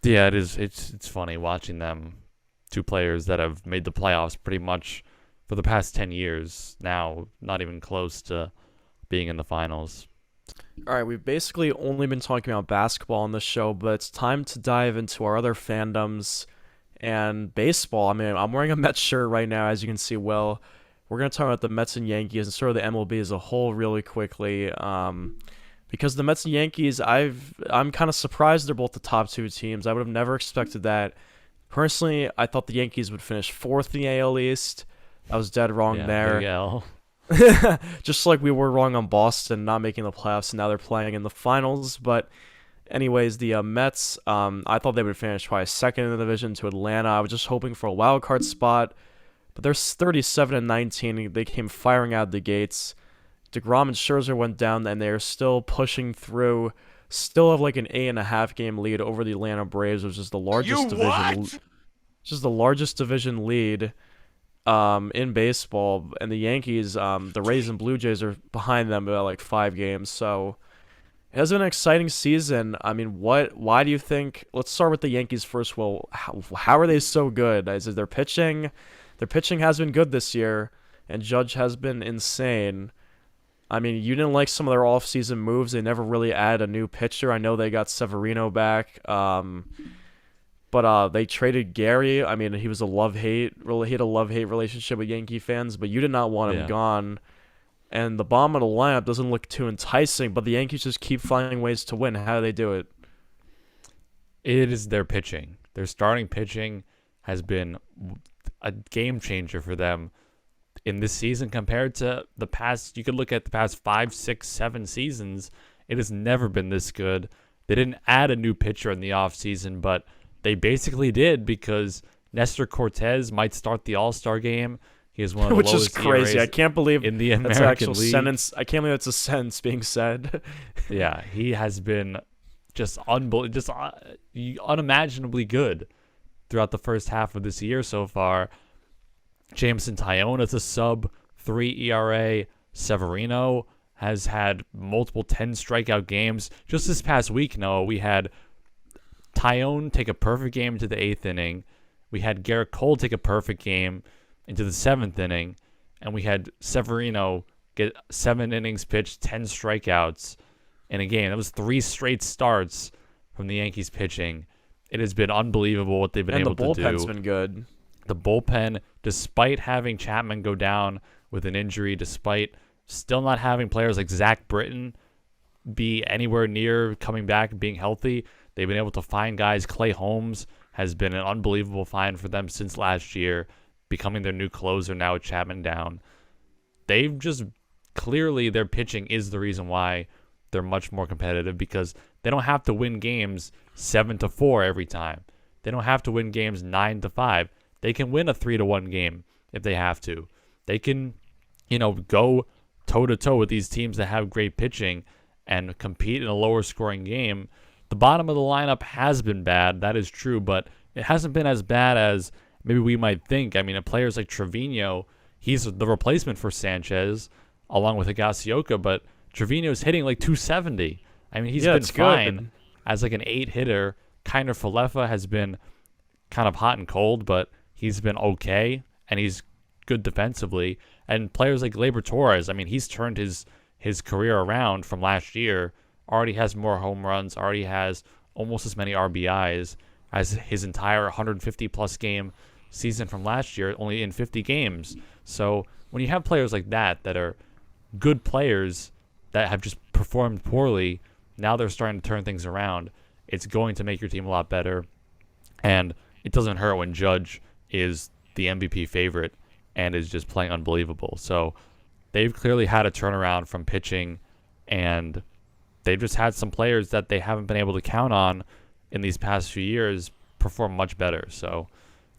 Yeah, it is. It's funny watching them, two players that have made the playoffs pretty much for the past 10 years now, not even close to being in the finals. All right, we've basically only been talking about basketball on this show, but it's time to dive into our other fandoms and baseball. I mean, I'm wearing a Mets shirt right now, as you can see. Well, we're going to talk about the Mets and Yankees and sort of the MLB as a whole really quickly. Because the Mets and Yankees, I'm kind of surprised they're both the top two teams. I would have never expected that. Personally, I thought the Yankees would finish fourth in the AL East. I was dead wrong there. Big L. Just like we were wrong on Boston not making the playoffs, and now they're playing in the finals. But anyways, the Mets, I thought they would finish probably second in the division to Atlanta. I was just hoping for a wild card spot. But they're 37-19. They came firing out of the gates. DeGrom and Scherzer went down, and they're still pushing through. Still have like an 8.5 game lead over the Atlanta Braves, which is the largest division lead in baseball. And the Yankees, the Rays and Blue Jays are behind them by like 5 games. So it has been an exciting season. I mean, why do you think? Let's start with the Yankees first. Well, how are they so good? Is it their pitching? Their pitching has been good this year, and Judge has been insane. I mean, you didn't like some of their offseason moves. They never really added a new pitcher. I know they got Severino back, but they traded Gary. I mean, he was he had a love-hate relationship with Yankee fans, but you did not want him gone. And the bottom of the lineup doesn't look too enticing, but the Yankees just keep finding ways to win. How do they do it? It is their pitching. Their starting pitching has been a game changer for them in this season compared to the past. You could look at the past 5, 6, 7 seasons. It has never been this good. They didn't add a new pitcher in the offseason, but they basically did because Nestor Cortez might start the All-Star game. He is one of the Which is lowest crazy. ERAs I can't believe in the that's an American actual League. sentence. I can't believe that's a sentence being said. Yeah, he has been just unimaginably good throughout the first half of this year so far. Jameson Taillon is a sub-3 ERA. Severino has had multiple 10 strikeout games. Just this past week, Noah, we had Taillon take a perfect game into the 8th inning. We had Garrett Cole take a perfect game into the 7th inning. And we had Severino get 7 innings pitched, 10 strikeouts in a game. That was 3 straight starts from the Yankees pitching. It has been unbelievable what they've been able to do. And the bullpen's been good. The bullpen, despite having Chapman go down with an injury, despite still not having players like Zach Britton be anywhere near coming back and being healthy, they've been able to find guys. Clay Holmes has been an unbelievable find for them since last year, becoming their new closer now with Chapman down. They've just clearly, their pitching is the reason why they're much more competitive, because they don't have to win games 7-4 every time. They don't have to win games 9-5. They can win a 3-1 game if they have to. They can, go toe-to-toe with these teams that have great pitching and compete in a lower scoring game. The bottom of the lineup has been bad. That is true, but it hasn't been as bad as maybe we might think. I mean, players like Trevino, he's the replacement for Sanchez along with Higashioka, but Trevino's hitting like 270. I mean, he's been fine good. As like an 8 hitter. Kiner Falefa has been kind of hot and cold, but he's been okay, and he's good defensively. And players like Gleyber Torres, I mean, he's turned his career around from last year, already has more home runs, already has almost as many RBIs as his entire 150-plus game season from last year, only in 50 games. So when you have players like that are good players that have just performed poorly, now they're starting to turn things around. It's going to make your team a lot better, and it doesn't hurt when Judge is the MVP favorite and is just playing unbelievable. So they've clearly had a turnaround from pitching, and they've just had some players that they haven't been able to count on in these past few years perform much better. So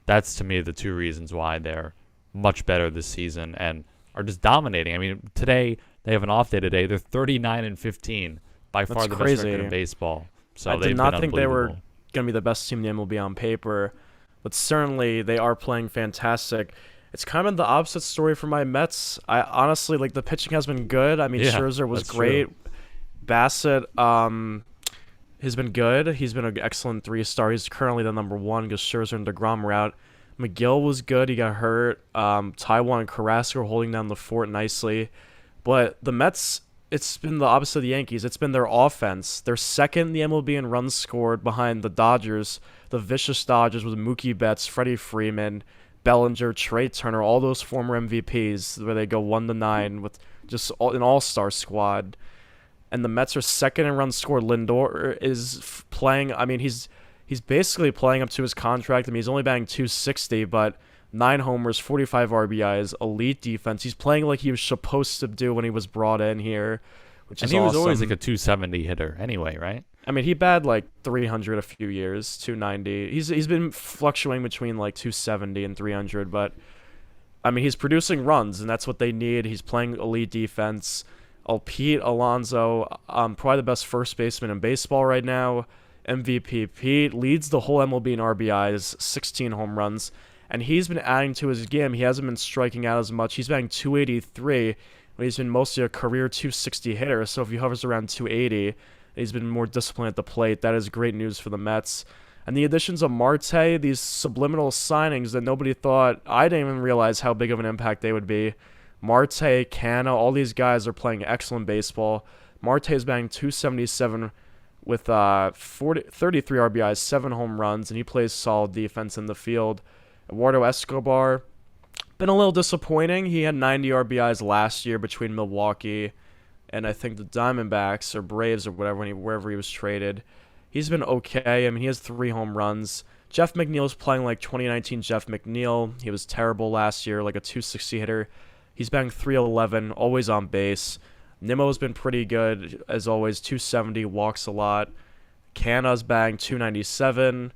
that's, to me, the two reasons why they're much better this season and are just dominating. I mean, today they have an off day today. They're 39-15, by far the best record in baseball. So I did not think they were going to be the best team in the MLB on paper, but certainly they are playing fantastic. It's kind of the opposite story for my Mets. I honestly, like, the pitching has been good. I mean, Scherzer was great. True. Bassett has been good. He's been an excellent 3-star. He's currently the number 1 because Scherzer and DeGrom are out. McGill was good. He got hurt. Taijuan and Carrasco are holding down the fort nicely. But the Mets, it's been the opposite of the Yankees. It's been their offense. They're second in the MLB in runs scored behind the Dodgers, the vicious Dodgers with Mookie Betts, Freddie Freeman, Bellinger, Trey Turner, all those former MVPs where they go 1-9 with just an all-star squad. And the Mets are second in runs scored. Lindor is playing. I mean, he's basically playing up to his contract. I mean, he's only batting .260, but 9 homers, 45 RBIs, elite defense. He's playing like he was supposed to do when he was brought in here, which is awesome. And he was always like a .270 hitter anyway, right? I mean, he batted like 300 a few years, 290. He's been fluctuating between like 270 and 300, but I mean, he's producing runs, and that's what they need. He's playing elite defense. Pete Alonso, probably the best first baseman in baseball right now. MVP Pete leads the whole MLB in RBIs, 16 home runs, and he's been adding to his game. He hasn't been striking out as much. He's batting .283, but he's been mostly a career .260 hitter. So if he hovers around .280, he's been more disciplined at the plate. That is great news for the Mets. And the additions of Marte, these subliminal signings that nobody thought, I didn't even realize how big of an impact they would be. Marte, Canna, all these guys are playing excellent baseball. Marte is batting .277 with 33 RBIs, 7 home runs, and he plays solid defense in the field. Eduardo Escobar, been a little disappointing. He had 90 RBIs last year between Milwaukee and I think the Diamondbacks or Braves or whatever, wherever he was traded. He's been okay. I mean, he has 3 home runs. Jeff McNeil's playing like 2019 Jeff McNeil. He was terrible last year, like a .260 hitter. He's batting .311, always on base. Nimmo's been pretty good, as always, .270, walks a lot. Canna's batting .297.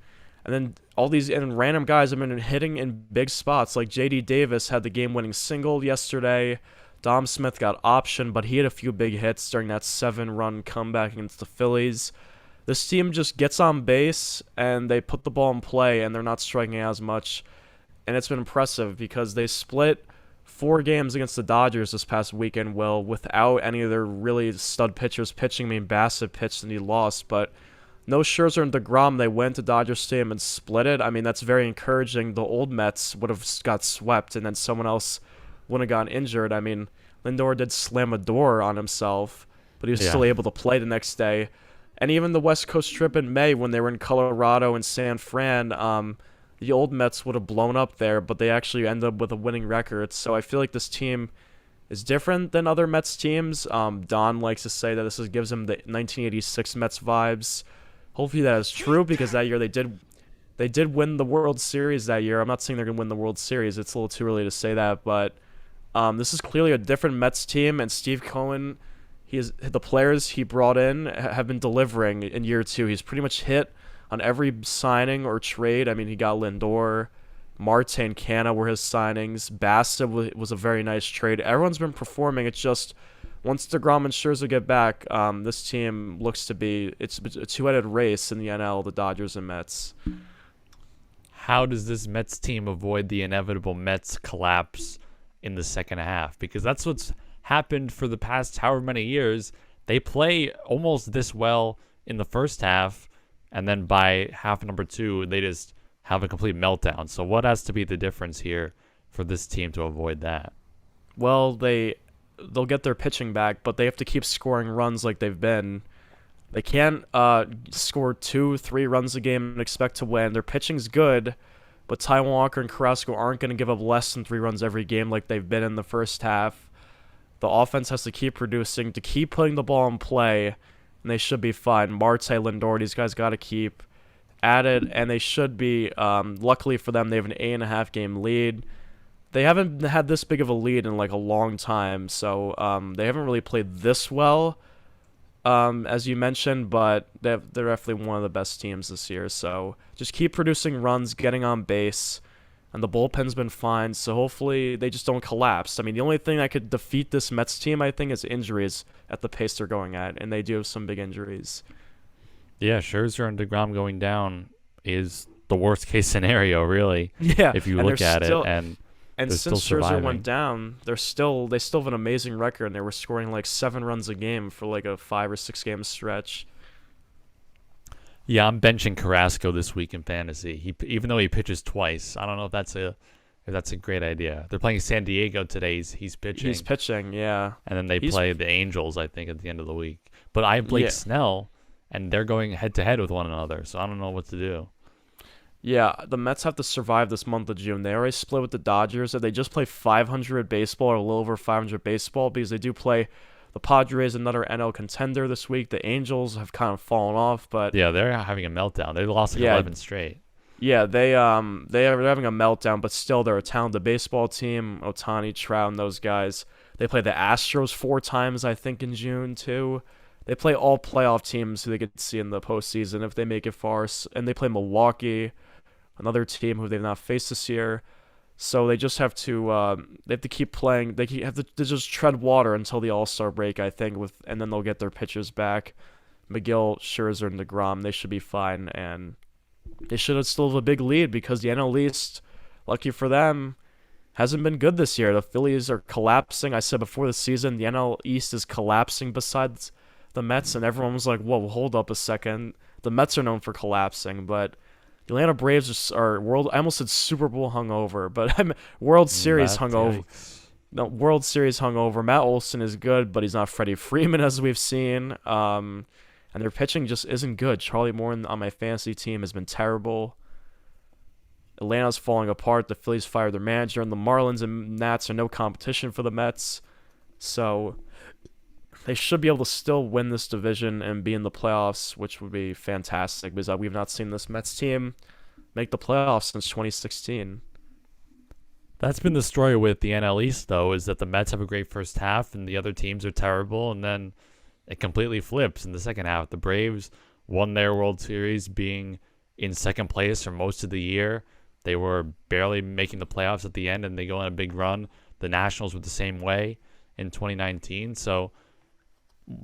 And then all these random guys have been hitting in big spots. Like J.D. Davis had the game-winning single yesterday. Dom Smith got optioned, but he had a few big hits during that 7-run comeback against the Phillies. This team just gets on base, and they put the ball in play, and they're not striking out as much. And it's been impressive because they split 4 games against the Dodgers this past weekend, without any of their really stud pitchers pitching. I mean, Bassett pitched and he lost, but no Scherzer and DeGrom. They went to Dodger Stadium and split it. I mean, that's very encouraging. The old Mets would have got swept, and then someone else wouldn't have gotten injured. I mean, Lindor did slam a door on himself, but he was still able to play the next day. And even the West Coast trip in May when they were in Colorado and San Fran, the old Mets would have blown up there, but they actually ended up with a winning record. So I feel like this team is different than other Mets teams. Don likes to say that this gives him the 1986 Mets vibes. Hopefully that is true because that year they did win the World Series that year. I'm not saying they're going to win the World Series. It's a little too early to say that, but this is clearly a different Mets team, and Steve Cohen, the players he brought in have been delivering in year 2. He's pretty much hit on every signing or trade. I mean, he got Lindor, Marte and Canna were his signings. Bassett was a very nice trade. Everyone's been performing. It's just once DeGrom and Scherzer get back, this team looks to be it's a two-headed race in the NL, the Dodgers and Mets. How does this Mets team avoid the inevitable Mets collapse in the second half? Because that's what's happened for the past however many years. They play almost this well in the first half, and then by half number 2, they just have a complete meltdown. So what has to be the difference here for this team to avoid that? Well, they'll get their pitching back, but they have to keep scoring runs like they've been. They can't score 2-3 runs a game and expect to win. Their pitching's good, but Taijuan Walker and Carrasco aren't going to give up less than 3 runs every game like they've been in the first half. The offense has to keep producing, to keep putting the ball in play, and they should be fine. Marte, Lindor, these guys got to keep added, and they should be. Luckily for them, they have an 8.5 game lead. They haven't had this big of a lead in like a long time, so they haven't really played this well, as you mentioned, but they're definitely one of the best teams this year. So just keep producing runs, getting on base, and the bullpen's been fine, so hopefully they just don't collapse. I mean, the only thing that could defeat this Mets team, I think, is injuries at the pace they're going at, and they do have some big injuries. Yeah, Scherzer and DeGrom going down is the worst case scenario, really. Yeah, if you and look at still, it, and since still Scherzer surviving. went down, they still have an amazing record, and they were scoring like 7 runs a game for like a 5 or 6 game stretch. Yeah, I'm benching Carrasco this week in fantasy. Even though he pitches twice, I don't know if that's a great idea. They're playing San Diego today. He's pitching. He's pitching, yeah. And then they play the Angels, I think, at the end of the week. But I have Blake Snell, and they're going head to head with one another, so I don't know what to do. Yeah, the Mets have to survive this month of June. They already split with the Dodgers. They just play 500 baseball, or a little over 500 baseball, because they do play the Padres, another NL contender this week. The Angels have kind of fallen off, but yeah, they're having a meltdown. They lost 11 straight. Yeah, they're having a meltdown, but still they're a talented baseball team. Ohtani, Trout, and those guys. They play the Astros 4 times, I think, in June too. They play all playoff teams who they get to see in the postseason if they make it far, and they play Milwaukee, another team who they've not faced this year. So they just have to keep playing. They have to just tread water until the All-Star break, I think, and then they'll get their pitchers back. McGill, Scherzer, and DeGrom, they should be fine, and they should still have a big lead because the NL East, lucky for them, hasn't been good this year. The Phillies are collapsing. I said before the season, the NL East is collapsing besides the Mets, and everyone was like, whoa, hold up a second. The Mets are known for collapsing, but the Atlanta Braves are I almost said Super Bowl hungover, but I'm World Series hungover. No, World Series hungover. Matt Olson is good, but he's not Freddie Freeman as we've seen. And their pitching just isn't good. Charlie Morton on my fantasy team has been terrible. Atlanta's falling apart. The Phillies fired their manager, and the Marlins and Nats are no competition for the Mets. So they should be able to still win this division and be in the playoffs, which would be fantastic because we've not seen this Mets team make the playoffs since 2016. That's been the story with the NL East, though, is that the Mets have a great first half and the other teams are terrible, and then it completely flips in the second half. The Braves won their World Series being in second place for most of the year. They were barely making the playoffs at the end, and they go on a big run. The Nationals were the same way in 2019, so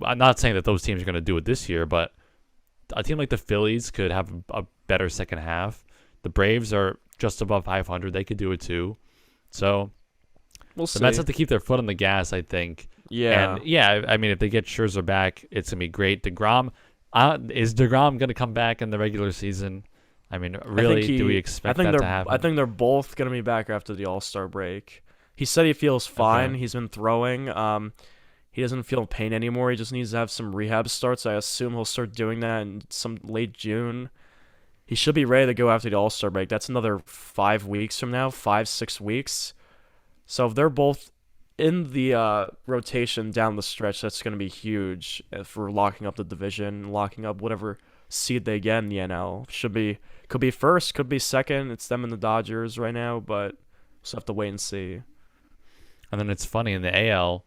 I'm not saying that those teams are going to do it this year, but a team like the Phillies could have a better second half. The Braves are just above 500. They could do it too. So we'll see. The Mets have to keep their foot on the gas, I think. Yeah. And yeah, I mean, if they get Scherzer back, it's going to be great. DeGrom, is DeGrom going to come back in the regular season? I mean, really, do we expect that to happen? I think they're both going to be back after the All-Star break. He said he feels fine. Okay. He's been throwing. He doesn't feel pain anymore. He just needs to have some rehab starts. I assume he'll start doing that in some late June. He should be ready to go after the All-Star break. That's another 5 weeks from now, 5-6 weeks. So if they're both in the rotation down the stretch, that's going to be huge for locking up the division, locking up whatever seed they get in the NL. Could be first, could be second. It's them and the Dodgers right now, but we'll just have to wait and see. And then it's funny, in the AL,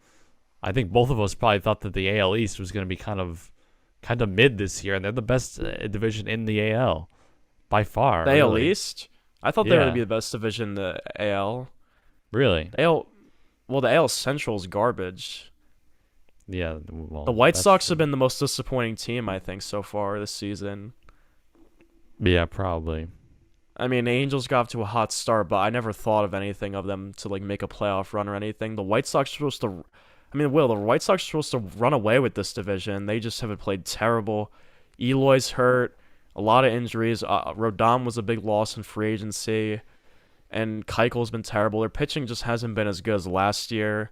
I think both of us probably thought that the AL East was going to be kind of mid this year, and they're the best division in the AL by far. The AL really. East? I thought they were going to be the best division in the AL. Really? The AL Central is garbage. Yeah. Well, the White Sox have been the most disappointing team, I think, so far this season. Yeah, probably. I mean, the Angels got off to a hot start, but I never thought of anything of them to make a playoff run or anything. The White Sox are supposed to... the White Sox are supposed to run away with this division. They just haven't played terrible. Eloy's hurt. A lot of injuries. Rodon was a big loss in free agency. And Keuchel's been terrible. Their pitching just hasn't been as good as last year.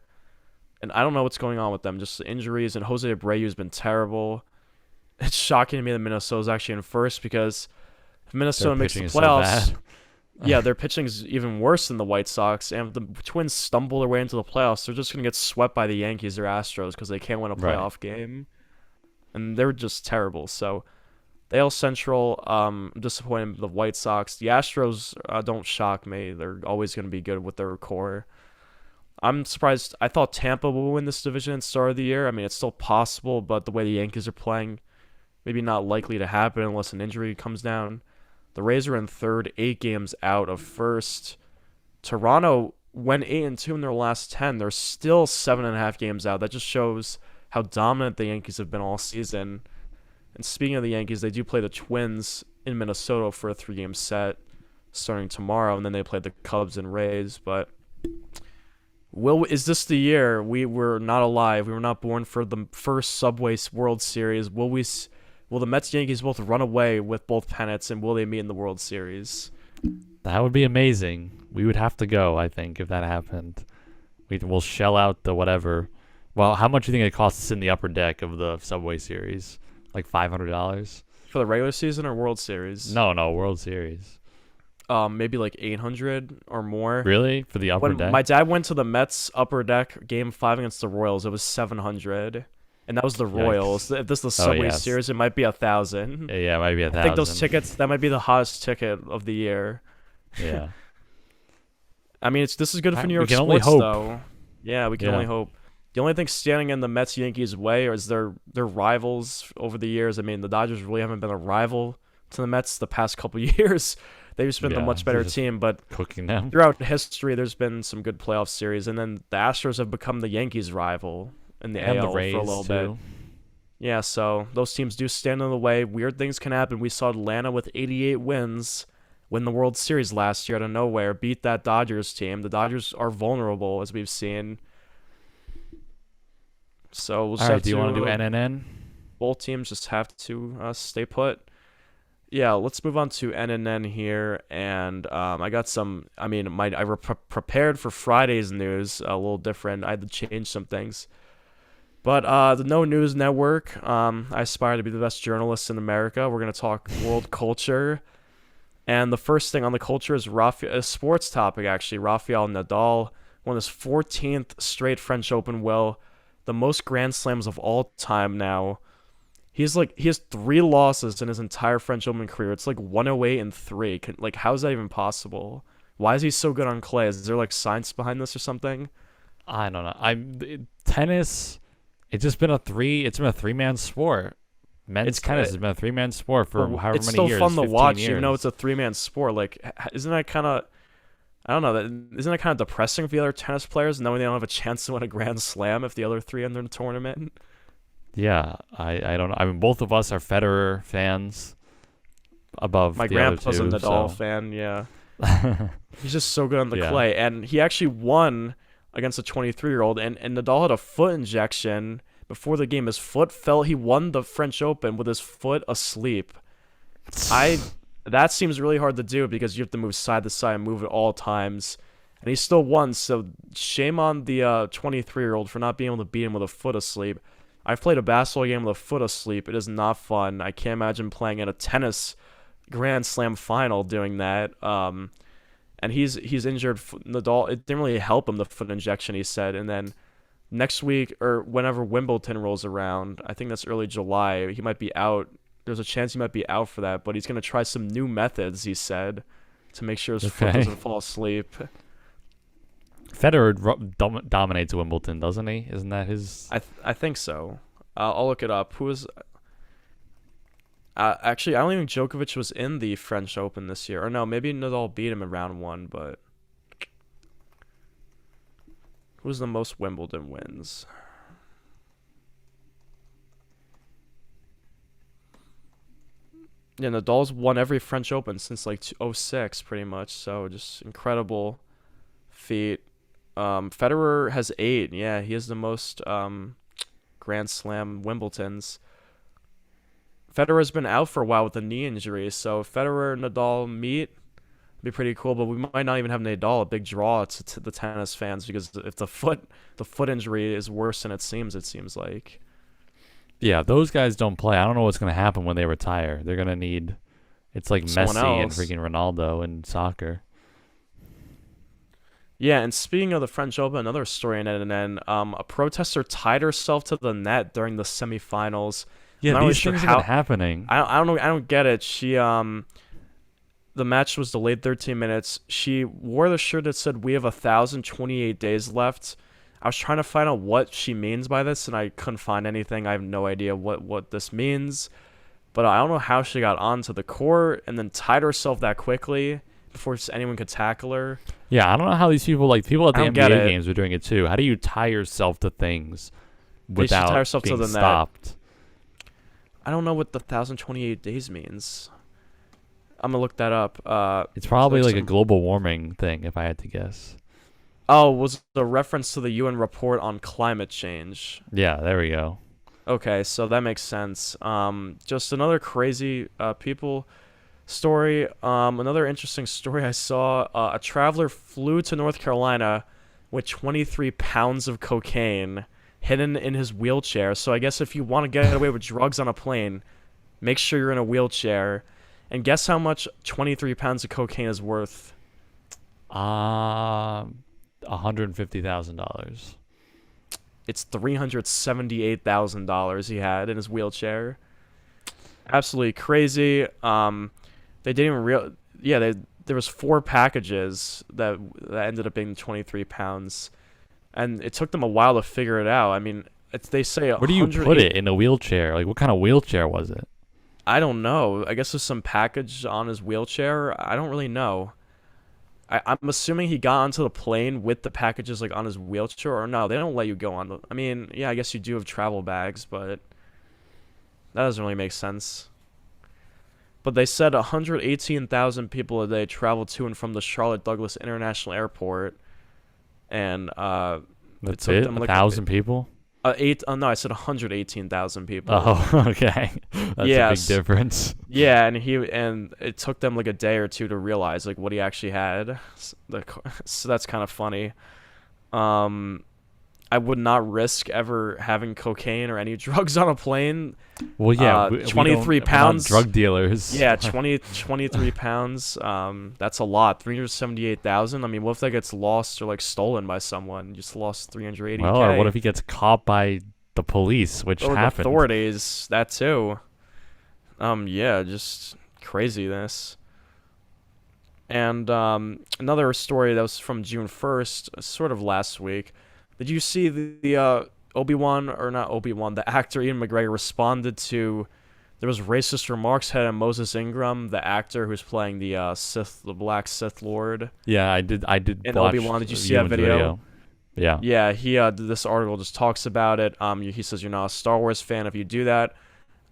And I don't know what's going on with them. Just injuries. And Jose Abreu's been terrible. It's shocking to me that Minnesota's actually in first because if Minnesota makes the playoffs... So yeah, their pitching's even worse than the White Sox. And if the Twins stumble their way into the playoffs, they're just going to get swept by the Yankees or Astros because they can't win a playoff game. And they're just terrible. So AL Central, I'm disappointed in the White Sox. The Astros don't shock me. They're always going to be good with their core. I'm surprised. I thought Tampa would win this division at the start of the year. I mean, it's still possible, but the way the Yankees are playing, maybe not likely to happen unless an injury comes down. The Rays are in third, 8 games out of first. Toronto went 8-2 in their last 10. They're still 7.5 games out. That just shows how dominant the Yankees have been all season. And speaking of the Yankees, they do play the Twins in Minnesota for a 3-game set starting tomorrow, and then they play the Cubs and Rays. But is this the year? We were not alive. We were not born for the first Subway World Series. Will the Mets and Yankees both run away with both pennants, and will they meet in the World Series? That would be amazing. We would have to go, I think, if that happened. We'll shell out the whatever. Well, how much do you think it costs to sit in the upper deck of the Subway Series? Like $500? For the regular season or World Series? No, World Series. Maybe like 800 or more. Really? For the upper deck? My dad went to the Mets upper deck game 5 against the Royals, it was 700. And that was the Royals. If this is the Subway Series, it might be 1,000. Yeah, it might be 1,000. I think those tickets, that might be the hottest ticket of the year. Yeah. I mean, this is good for New York sports, sports, though. Yeah, we can only hope. The only thing standing in the Mets-Yankees' way is their rivals over the years. I mean, the Dodgers really haven't been a rival to the Mets the past couple years. They've just been a much better team, but cooking them. Throughout history, there's been some good playoff series, and then the Astros have become the Yankees' rival in the AL the Rays for a little bit. Yeah, so those teams do stand in the way. Weird things can happen. We saw Atlanta with 88 wins win the World Series last year out of nowhere, beat that Dodgers team. The Dodgers are vulnerable, as we've seen. So we'll all right, do you want to do NNN? Both teams just have to stay put. Yeah, let's move on to NNN here, and I got some. I mean, prepared for Friday's news a little different. I had to change some things, but the No News Network. I aspire to be the best journalist in America. We're gonna talk world culture, and the first thing on the culture is a sports topic actually. Rafael Nadal won his 14th straight French Open. The most Grand Slams of all time now. He has 3 losses in his entire French Open career. It's like 108-3. How is that even possible? Why is he so good on clay? Is there science behind this or something? I don't know. Tennis. It's just been a 3-man sport. Men's tennis has been a 3-man sport for however many years. It's still fun to watch, years. even though it's a 3-man sport. Isn't that kind of? I don't know. Isn't that kind of depressing for the other tennis players, knowing they don't have a chance to win a Grand Slam if the other 3 enter the tournament? Yeah, I don't know. I mean, both of us are Federer fans. Above my the other grandpa's two, a Nadal fan. Yeah, he's just so good on the clay, and he actually won against a 23-year-old. And Nadal had a foot injection before the game. His foot fell. He won the French Open with his foot asleep. That seems really hard to do because you have to move side to side and move at all times. And he still won, so shame on the 23-year-old for not being able to beat him with a foot asleep. I've played a basketball game with a foot asleep. It is not fun. I can't imagine playing in a tennis Grand Slam final doing that. And he's injured. Nadal, it didn't really help him, the foot injection, he said. And then next week, or whenever Wimbledon rolls around, I think that's early July, he might be out. There's a chance he might be out for that, but he's going to try some new methods, he said, to make sure his foot doesn't fall asleep. Federer dominates Wimbledon, doesn't he? Isn't that his? I think so. I'll look it up. Who is? Actually, I don't even think Djokovic was in the French Open this year. Or no, maybe Nadal beat him in round 1. But who's the most Wimbledon wins? Yeah, Nadal's won every French Open since 2006, pretty much. So just incredible feat. Federer has 8. Yeah, he has the most Grand Slam Wimbledons. Federer's been out for a while with a knee injury, so if Federer and Nadal meet, it'd be pretty cool. But we might not even have Nadal, a big draw to the tennis fans, because if the foot injury is worse than it seems like. Yeah, those guys don't play. I don't know what's going to happen when they retire. They're going to need... It's like someone Messi else. and freaking Ronaldo in soccer. Yeah, and speaking of the French Open, another story in NNN, a protester tied herself to the net during the semifinals Yeah, I'm not really these sure things have how. been happening. I don't know. I don't get it. The match was delayed 13 minutes. She wore the shirt that said, "We have 1,028 days left." I was trying to find out what she means by this, and I couldn't find anything. I have no idea what this means. But I don't know how she got onto the court and then tied herself that quickly before anyone could tackle her. Yeah, I don't know how these people, like people at the I don't get NBA it. games, are doing it too. How do you tie yourself to things They should without tie herself to being the net. stopped? I don't know what the 1,028 days means. I'm gonna look that up. It's probably like a some- global warming thing, if I had to guess. Oh, was a reference to the UN report on climate change. Yeah, there we go. Okay, so that makes sense. Just another crazy people story. Another interesting story I saw. A traveler flew to North Carolina with 23 pounds of cocaine hidden in his wheelchair. So I guess if you want to get away with drugs on a plane, make sure you're in a wheelchair. And guess how much 23 pounds of cocaine is worth? $150,000. It's $378,000 he had in his wheelchair. Absolutely crazy. They didn't even there was 4 packages that ended up being 23 pounds, and it took them a while to figure it out. I mean, they say Where do you put it in a wheelchair? Like, what kind of wheelchair was it? I don't know. I guess there's some package on his wheelchair. I don't really know. I'm assuming he got onto the plane with the packages like on his wheelchair, or no, they don't let you go on. I mean, yeah, I guess you do have travel bags, but that doesn't really make sense. But they said 118,000 people a day travel to and from the Charlotte Douglas International Airport, and That's took it? them, like, 1,000 people? no, I said 118,000 people. Oh, okay. That's Yes. a big difference. Yeah, and it took them like a day or two to realize like what he actually had. So that's kind of funny. I would not risk ever having cocaine or any drugs on a plane. Well, yeah, 23 pounds. We're not drug dealers. Yeah, 23 pounds. That's a lot. 378,000. I mean, what if that gets lost or like stolen by someone? You just lost 380K. Well, or what if he gets caught by the police, which or happened? the authorities? That too. Yeah, just craziness. And another story that was from June 1st, sort of last week. Did you see the Obi-Wan, or not Obi-Wan, the actor Ian McGregor responded to, there was racist remarks had on Moses Ingram, the actor who's playing the Black Sith Lord. Yeah, I did In watch Obi-Wan, did you see Ewan's that video? Yeah. Yeah, this article just talks about it. He says you're not a Star Wars fan if you do that.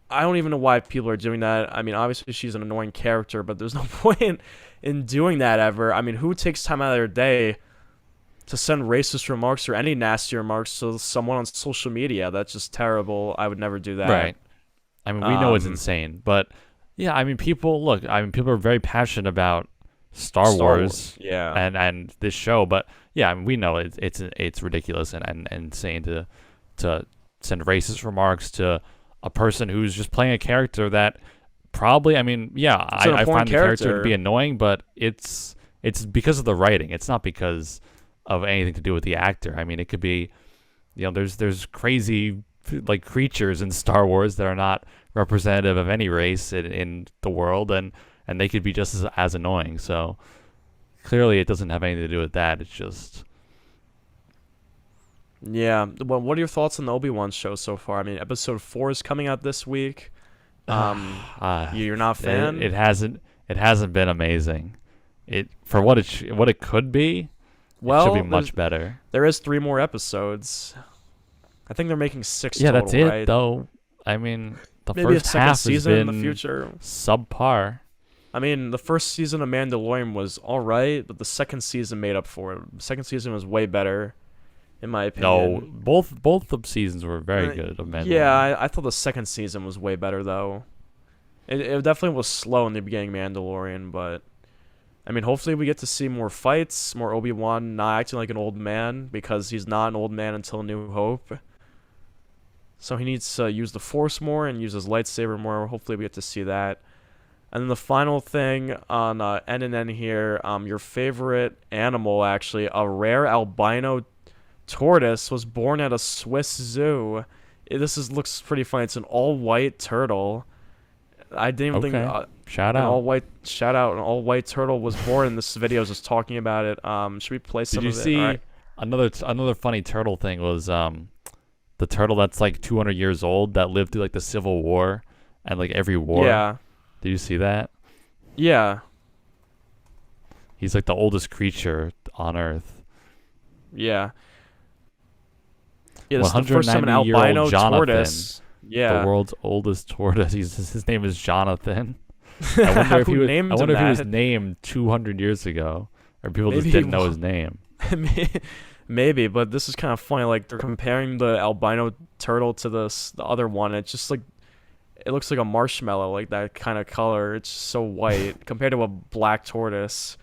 I don't even know why people are doing that. I mean, obviously she's an annoying character, but there's no point in doing that ever. I mean, who takes time out of their day to send racist remarks or any nasty remarks to someone on social media? That's just terrible. I would never do that. Right. I mean, we know it's insane, but yeah, I mean, people are very passionate about Star Wars. Yeah. And this show, but yeah, I mean, we know it's ridiculous and insane to send racist remarks to a person who's just playing a character that probably, I mean, yeah, I find the character to be annoying, but it's because of the writing. It's not because of anything to do with the actor. I mean, it could be, there's crazy like creatures in Star Wars that are not representative of any race in the world, and they could be just as annoying. So clearly, it doesn't have anything to do with that. It's just. Yeah. Well, what are your thoughts on the Obi-Wan show so far? I mean, episode 4 is coming out this week. You're not a fan? It hasn't been amazing. For what it could be. Well, it should be much better. There is 3 more episodes. I think they're making 6 Yeah, total, that's it, right? though. I mean, the Maybe first a second half season has in been the future. subpar. I mean, the first season of Mandalorian was all right, but the second season made up for it. The second season was way better, in my opinion. No, both the seasons were very good of Mandalorian. Yeah, I thought the second season was way better, though. It definitely was slow in the beginning, Mandalorian, but I mean, hopefully we get to see more fights, more Obi-Wan not acting like an old man, because he's not an old man until New Hope. So he needs to use the Force more and use his lightsaber more. Hopefully we get to see that. And then the final thing on NNN here, your favorite animal, actually, a rare albino tortoise was born at a Swiss zoo looks pretty funny. It's an all-white turtle. I didn't even Okay. think Shout an out. all-white turtle was born, and this video is just talking about it. Should we play some Did you of it? see All right. another funny turtle thing was the turtle that's like 200 years old that lived through like the Civil War and like every war. Yeah. Did you see that? Yeah. He's like the oldest creature on Earth. Yeah. Yeah, this is the first time an 190-year-old albino Jonathan, tortoise. Yeah. the world's oldest tortoise. His name is Jonathan. I wonder if Who he was, named I wonder if him he was that? named 200 years ago, or people just Maybe he didn't know wa- his name. Maybe, but this is kind of funny. Like they're comparing the albino turtle to the other one. It's just like it looks like a marshmallow, like that kind of color. It's so white compared to a black tortoise.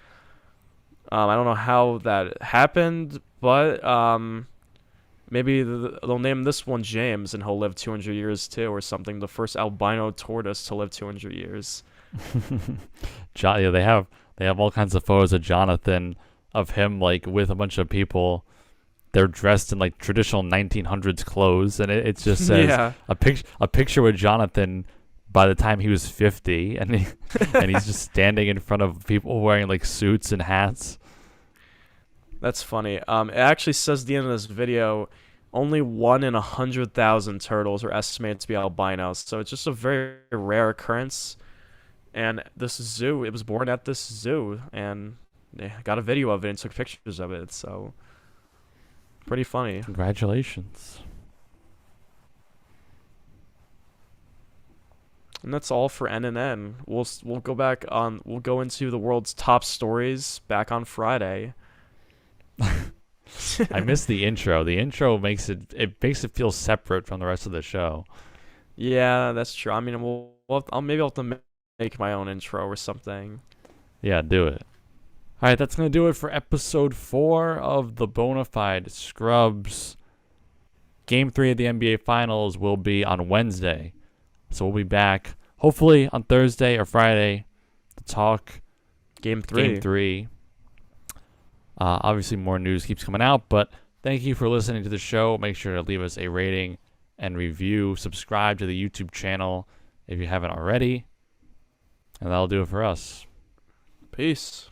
I don't know how that happened, but maybe they'll name this one James, and he'll live 200 years too, or something. The first albino tortoise to live 200 years. Yeah, they have all kinds of photos of Jonathan, of him like with a bunch of people. They're dressed in like traditional 1900s clothes, and it just says Yeah. a picture with Jonathan by the time he was 50, and and he's just standing in front of people wearing like suits and hats. That's funny. It actually says at the end of this video, only 1 in 100,000 turtles are estimated to be albinos. So it's just a very rare occurrence. And this zoo, it was born at this zoo, and they got a video of it and took pictures of it. So pretty funny. Congratulations. And that's all for NNN. We'll go back on. We'll go into the world's top stories back on Friday. I missed the intro. The intro makes it feel separate from the rest of the show. Yeah, that's true. I mean, maybe I'll have to make my own intro or something. Yeah, do it. All right, that's going to do it for episode 4 of the Bona Fide Scrubs. Game 3 of the NBA Finals will be on Wednesday. So we'll be back hopefully on Thursday or Friday to talk Game 3. Game 3. Obviously, more news keeps coming out, but thank you for listening to the show. Make sure to leave us a rating and review. Subscribe to the YouTube channel if you haven't already. And that'll do it for us. Peace.